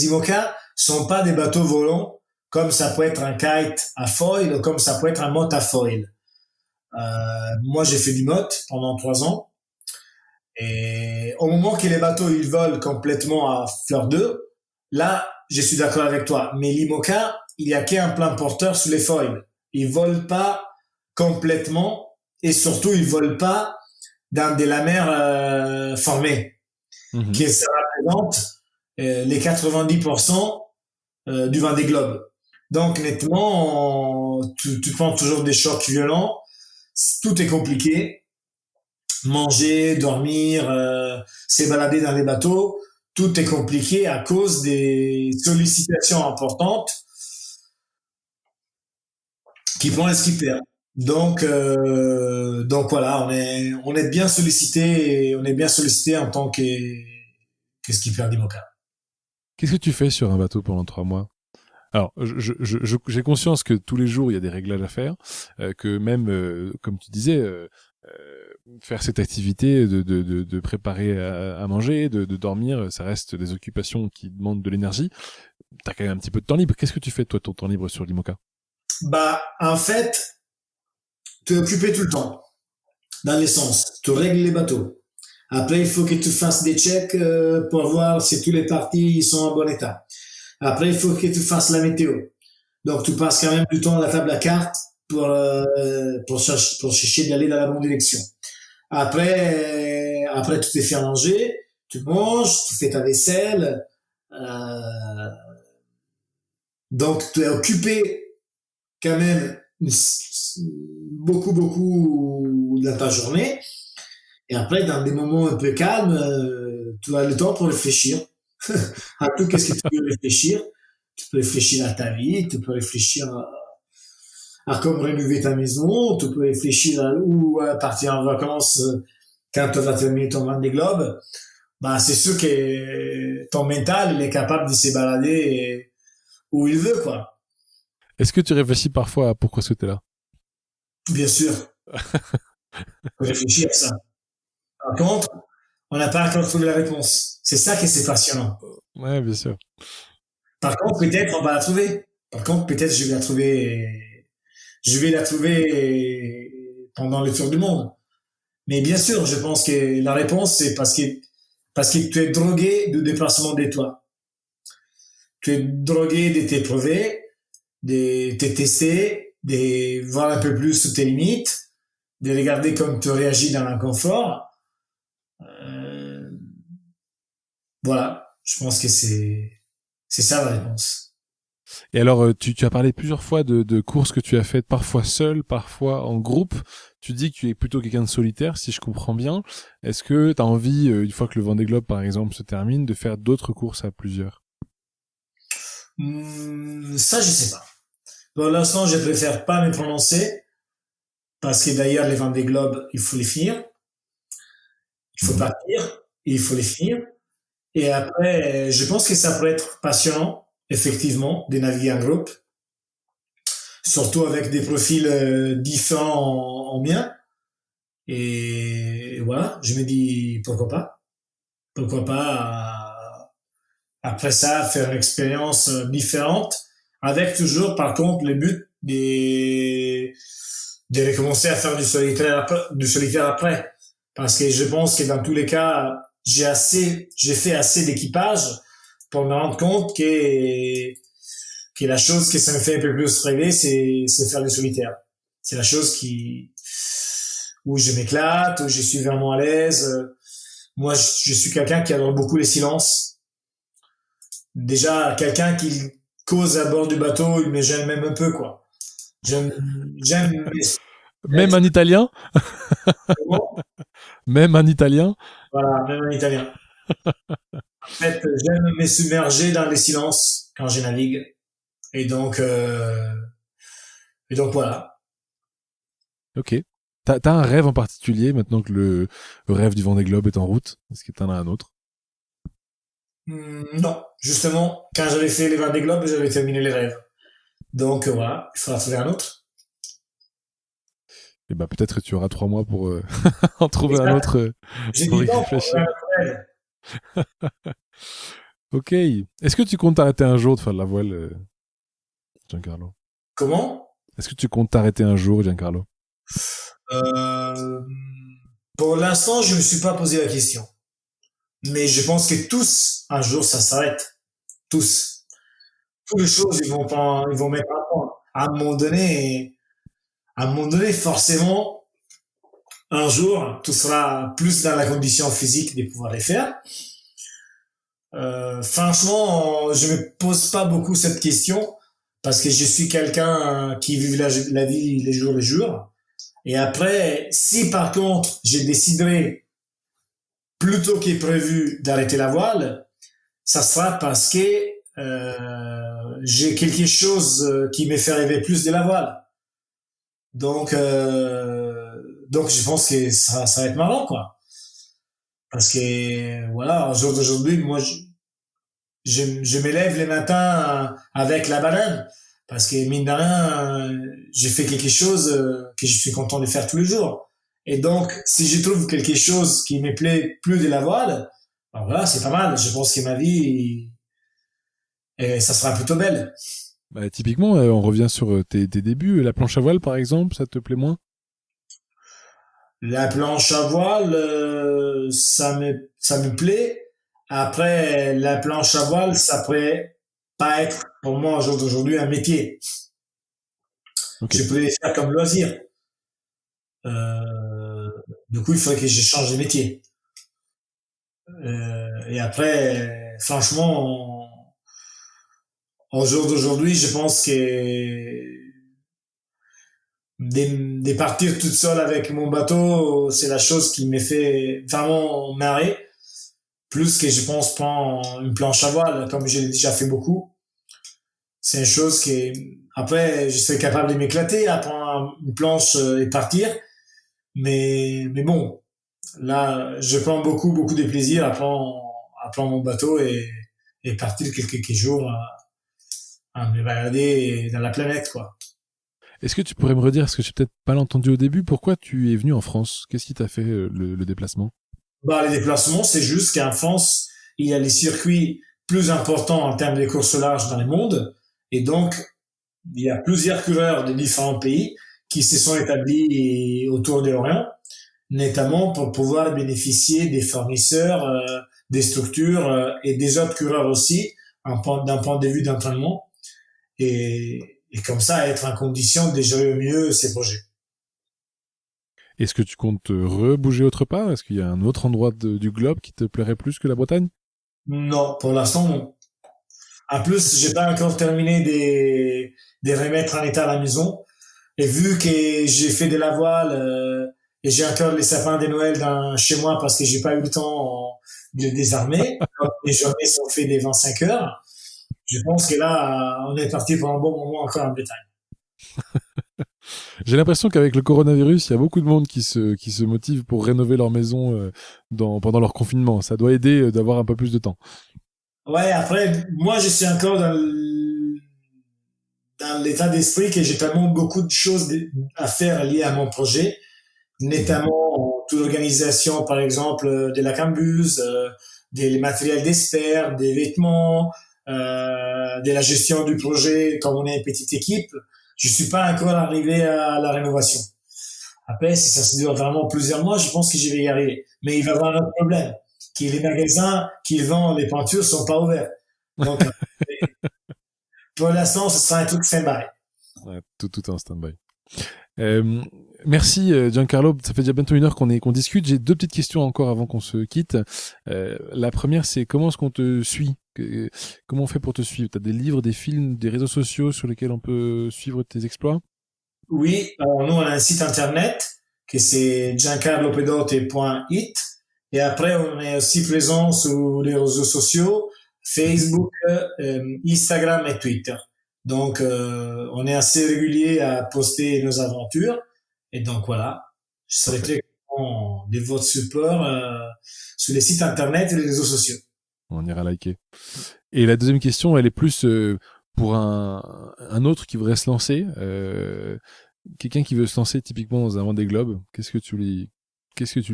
IMOCA sont pas des bateaux volants comme ça peut être un kite à foil ou comme ça peut être un motte à foil. Moi, j'ai fait du motte pendant 3 ans. Et au moment que les bateaux ils volent complètement à fleur d'eau, là, je suis d'accord avec toi. Mais l'IMOCA, il y a qu'un plein porteur sous les foils. Ils volent pas complètement et surtout ils volent pas dans des lamères formées, Mhm. qui ça représente les 90% du vent des globes. Donc nettement, tu prends toujours des chocs violents, tout est compliqué. Manger, dormir, se balader dans les bateaux, tout est compliqué à cause des sollicitations importantes qui prend les skippers. Donc voilà, on est bien sollicité, on est bien sollicité en tant que skipper d'IMOCA. Qu'est-ce que tu fais sur un bateau pendant 3 mois? Alors, j'ai conscience que tous les jours il y a des réglages à faire, que même, comme tu disais, faire cette activité de préparer à manger, de dormir, ça reste des occupations qui demandent de l'énergie. T'as quand même un petit peu de temps libre. Qu'est-ce que tu fais toi, ton temps libre sur l'IMOCA? Bah, en fait, tu es occupé tout le temps, dans l'essence. Tu règles les bateaux. Après, il faut que tu fasses des checks pour voir si tous les parties sont en bon état. Après, il faut que tu fasses la météo. Donc, tu passes quand même du temps à la table à cartes pour chercher d'aller dans la bonne direction. Après, tu t'es fait manger, tu manges, tu fais ta vaisselle. Euh, donc, tu es occupé quand même beaucoup, beaucoup dans ta journée. Et après, dans des moments un peu calmes, tu as le temps pour réfléchir à tout qu'est-ce que tu peux réfléchir. Tu peux réfléchir à ta vie, tu peux réfléchir à comment rénover ta maison, tu peux réfléchir à où partir en vacances quand tu vas terminer ton Vendée Globe. Bah, c'est sûr que ton mental, il est capable de se balader où il veut, quoi. Est-ce que tu réfléchis parfois à pourquoi est-ce que t'es là? Bien sûr, faut réfléchir à ça. Par contre, on n'a pas encore trouvé la réponse. C'est ça qui est passionnant. Ouais, bien sûr. Par contre, peut-être on va la trouver. Par contre, peut-être je vais la trouver. Je vais la trouver pendant le tour du monde. Mais bien sûr, je pense que la réponse c'est parce que tu es drogué du déplacement des toits. Tu es drogué de t'éprouver, de te tester, de voir un peu plus sous tes limites, de regarder comme tu réagis dans l'inconfort. Euh, voilà, je pense que c'est ça la réponse. Et alors, tu as parlé plusieurs fois de courses que tu as faites, parfois seul, parfois en groupe. Tu dis que tu es plutôt quelqu'un de solitaire, si je comprends bien. Est-ce que tu as envie, une fois que le Vendée Globe, par exemple, se termine, de faire d'autres courses à plusieurs? Ça, je sais pas. Pour l'instant, je préfère pas me prononcer parce que d'ailleurs, les Vendée Globe, il faut les finir. Il faut Mhm. partir et il faut les finir. Et après, je pense que ça pourrait être passionnant, effectivement, de naviguer en groupe, surtout avec des profils différents en mien. Et voilà, je me dis pourquoi pas. Pourquoi pas, après ça, faire une expérience différente, avec toujours, par contre, le but de recommencer à faire du solitaire après. Parce que je pense que dans tous les cas, j'ai fait assez d'équipage pour me rendre compte que la chose que ça me fait un peu plus rêver, c'est faire du solitaire. C'est la chose où je m'éclate, où je suis vraiment à l'aise. Moi, je suis quelqu'un qui adore beaucoup les silences. Déjà, quelqu'un qui cause à bord du bateau, il me gêne même un peu, quoi. J'aime, j'aime Même un italien? Même un italien? voilà, même en italien. En fait, j'aime me submerger dans les silences quand je navigue. Et donc, euh, et donc voilà. Ok. T'as un rêve en particulier maintenant que le rêve du Vendée Globe est en route? Est-ce que t'en as un autre? Non, justement, quand j'avais fait les Vendée Globe, j'avais terminé les rêves. Donc voilà, il faudra trouver un autre. Eh ben peut-être que tu auras 3 mois pour en trouver un Exact. autre J'ai pour du y temps pour trouver réfléchir. un autre rêve. Ok. Est-ce que tu comptes t'arrêter un jour de faire de la voile, Giancarlo? Comment? Est-ce que tu comptes t'arrêter un jour, Giancarlo? euh, Pour l'instant, je me suis pas posé la question. Mais je pense que tous, un jour, ça s'arrête. Tous. Toutes les choses, ils vont mettre un point. À un moment donné, forcément, un jour, tu seras plus dans la condition physique de pouvoir les faire. Franchement, je me pose pas beaucoup cette question parce que je suis quelqu'un qui vit la vie les jours les jours. Et après, si par contre, j'ai décidé plus tôt que prévu d'arrêter la voile, ça sera parce que j'ai quelque chose qui me fait rêver plus de la voile. Donc, euh, donc je pense que ça va être marrant, quoi. Parce que, voilà, au jour d'aujourd'hui, moi, je m'élève les matins avec la banane. Parce que, mine de rien, j'ai fait quelque chose que je suis content de faire tous les jours. Et donc, si je trouve quelque chose qui me plaît plus de la voile, ben voilà, c'est pas mal. Je pense que ma vie, ça sera plutôt belle. Bah, typiquement, on revient sur tes débuts. La planche à voile, par exemple, ça te plaît moins? La planche à voile, ça me plaît. Après, la planche à voile, ça pourrait pas être pour moi au jour d'aujourd'hui un métier. Ok. Je peux les faire comme loisir. Euh, du coup, il faudrait que je change de métier. Et après, franchement, au jour d'aujourd'hui, je pense que de partir toute seule avec mon bateau, c'est la chose qui me fait vraiment marrer. Plus que je pense prendre une planche à voile, comme je l'ai déjà fait beaucoup. C'est une chose qui, après, je serais capable de m'éclater à prendre une planche et partir. Mais bon, là, je prends beaucoup de plaisir à prendre mon bateau et partir quelques jours à me balader dans la planète, quoi. Est-ce que tu pourrais me redire, ce que j'ai peut-être pas entendu au début, pourquoi tu es venu en France? Qu'est-ce qui t'a fait le déplacement? Bah, les déplacements, c'est juste qu'en France, il y a les circuits plus importants en termes de courses au large dans le monde. Et donc, il y a plusieurs coureurs de différents pays qui se sont établis autour de l'Orient, notamment pour pouvoir bénéficier des fournisseurs, des structures et des autres coureurs aussi, d'un point de vue d'entraînement, et comme ça être en condition de gérer au mieux ces projets. Est-ce que tu comptes rebouger autre part? Est-ce qu'il y a un autre endroit du globe qui te plairait plus que la Bretagne? Non, pour l'instant, non. En plus, j'ai pas encore terminé de remettre en état la maison. Et vu que j'ai fait de la voile et j'ai encore les sapins de Noël chez moi parce que j'ai pas eu le temps de les désarmer, donc les journées sont faites des 25 heures. Je pense que là, on est parti pour un bon moment encore en Bretagne. J'ai l'impression qu'avec le coronavirus, il y a beaucoup de monde qui se motive pour rénover leur maison pendant leur confinement. Ça doit aider d'avoir un peu plus de temps. Ouais, après, moi, je suis encore dans l'état d'esprit que j'ai tellement beaucoup de choses à faire liées à mon projet, Mhm. notamment toute l'organisation, par exemple, de la cambuse, des matériels d'espère, des vêtements, de la gestion du projet, comme on est une petite équipe. Je suis pas encore arrivé à la rénovation. Après, si ça se dure vraiment plusieurs mois, je pense que je vais y arriver. Mais il va y avoir un autre problème, qui est les magasins qui vendent les peintures sont pas ouverts. Donc, pour l'instant, ce sera un truc stand-by. Ouais, tout est en stand-by. Euh, merci Giancarlo, ça fait déjà bientôt 1 heure qu'on discute. J'ai 2 petites questions encore avant qu'on se quitte. La première, c'est comment est-ce qu'on te suit? Comment on fait pour te suivre? T'as des livres, des films, des réseaux sociaux sur lesquels on peut suivre tes exploits? Oui, alors nous, on a un site internet que c'est giancarlopedote.it et après, on est aussi présent sur les réseaux sociaux, Mhm. Facebook, Instagram et Twitter. Donc, on est assez régulier à poster nos aventures et donc voilà, je serai Parfait. très content de votre support sur les sites internet et les réseaux sociaux. On ira liker. Et la deuxième question, elle est plus pour un autre qui voudrait se lancer. Quelqu'un qui veut se lancer typiquement dans un Vendée Globe, qu'est-ce que tu lui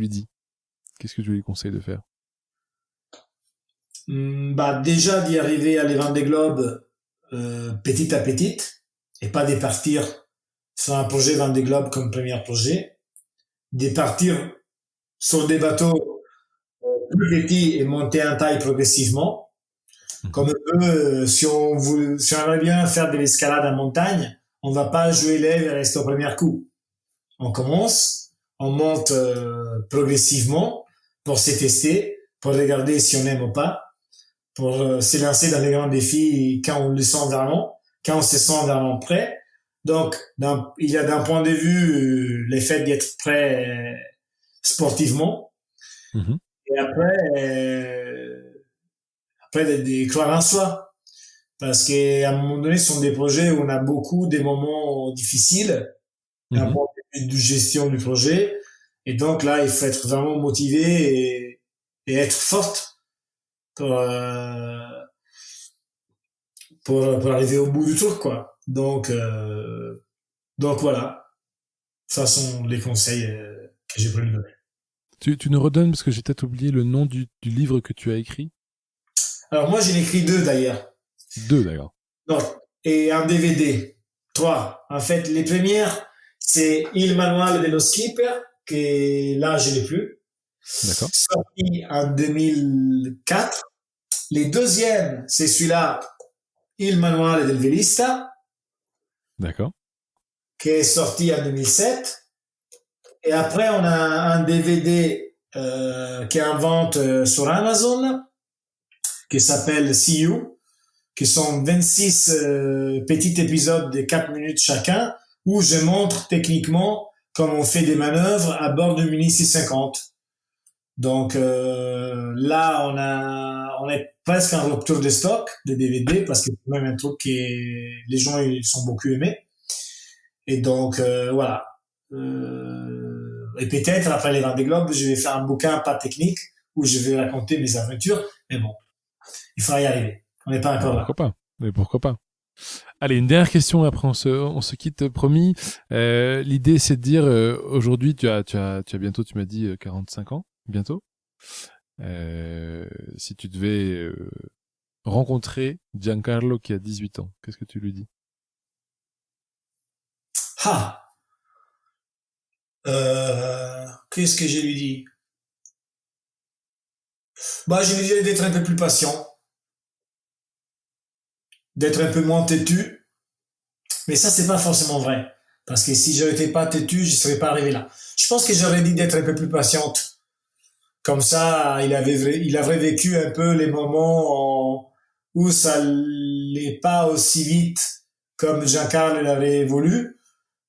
dis? Qu'est-ce que tu lui conseilles de faire? Bah déjà d'y arriver à les Vendée Globe petit à petit et pas de partir sur un projet Vendée Globe comme premier projet, de partir sur des bateaux plus petits et monter en taille progressivement. Mhm. Comme un peu, si on aimerait bien faire de l'escalade en montagne, on va pas jouer l'aigle et rester au premier coup. On commence, on monte progressivement pour se tester, pour regarder si on aime ou pas, pour se lancer dans les grands défis quand on le sent vraiment, quand on se sent vraiment prêt. Donc, il y a d'un point de vue le fait d'être prêt sportivement, Mhm. et après de croire en soi. Parce qu'à un moment donné, ce sont des projets où on a beaucoup des moments difficiles, d'un Mhm. point de vue de gestion du projet. Et donc là, il faut être vraiment motivé et être forte pour, pour arriver au bout du truc, quoi. Donc voilà, ça sont les conseils que j'ai pu lui donner. Tu nous redonnes, parce que j'ai peut-être oublié le nom du livre que tu as écrit. Alors moi, j'en ai écrit 2 d'ailleurs. 2 d'ailleurs. Donc, et un DVD. 3. En fait, les premières, c'est Il Manual de los Skippers, que là, je l'ai plus. D'accord. Sorti en 2004. Les deuxièmes, c'est celui-là, Il Manual del Velista, D'accord. qui est sorti en 2007. Et après, on a un DVD qui est en vente sur Amazon, qui s'appelle See You, qui sont 26 petits épisodes de 4 minutes chacun, où je montre techniquement comment on fait des manœuvres à bord du Mini 650. Donc là, on est presque en rupture de stock de DVD parce que c'est quand même un truc les gens ils sont beaucoup aimés. Et donc voilà. Et peut-être après les Vendée Globe, je vais faire un bouquin pas technique où je vais raconter mes aventures. Mais bon, il faudra y arriver. On n'est pas Mais encore pourquoi là. pas? Mais pourquoi pas? Allez, une dernière question, après on se quitte, promis. L'idée, c'est de dire, aujourd'hui, tu as bientôt, tu m'as dit, 45 ans, bientôt. Si tu devais rencontrer Giancarlo qui a 18 ans, qu'est-ce que tu lui dis? Ah, qu'est-ce que je lui dis? Bah, je lui dis d'être un peu plus patient, d'être un peu moins têtu. Mais ça, c'est pas forcément vrai. Parce que si j'aurais été pas têtu, je serais pas arrivé là. Je pense que j'aurais dit d'être un peu plus patiente. Comme ça, il avait vécu un peu les moments où ça l'est pas aussi vite comme Jean-Carl l'avait voulu.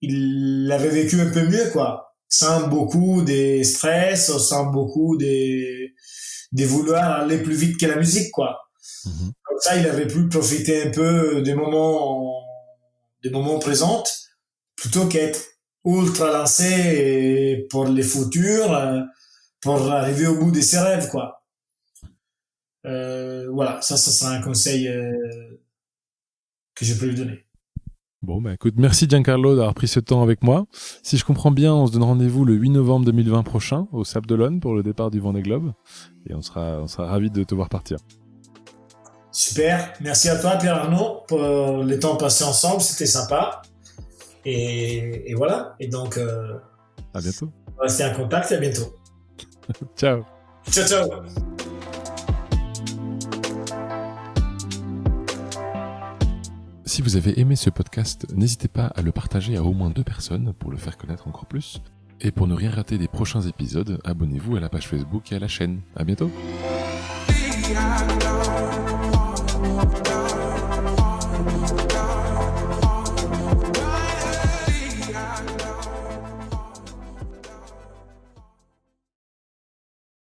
Il l'avait vécu un peu mieux, quoi. Sans beaucoup de stress, sans beaucoup de vouloir aller plus vite que la musique, quoi. Mhm. Comme ça, il avait pu profiter un peu des moments présents plutôt qu'être ultra lancé pour les futurs, pour arriver au bout de ses rêves, quoi. Voilà, ça sera un conseil que je peux lui donner. Bon, bah écoute, merci Giancarlo d'avoir pris ce temps avec moi. Si je comprends bien, on se donne rendez-vous le 8 novembre 2020 prochain au Sable d'Olonne pour le départ du Vendée Globe. Et on sera ravis de te voir partir. Super, merci à toi Pierre Arnaud pour les temps passés ensemble, c'était sympa. Et voilà, et donc à bientôt. On va rester en contact et à bientôt. Ciao. Ciao, ciao. Si vous avez aimé ce podcast, n'hésitez pas à le partager à au moins 2 personnes pour le faire connaître encore plus. Et pour ne rien rater des prochains épisodes, abonnez-vous à la page Facebook et à la chaîne. À bientôt.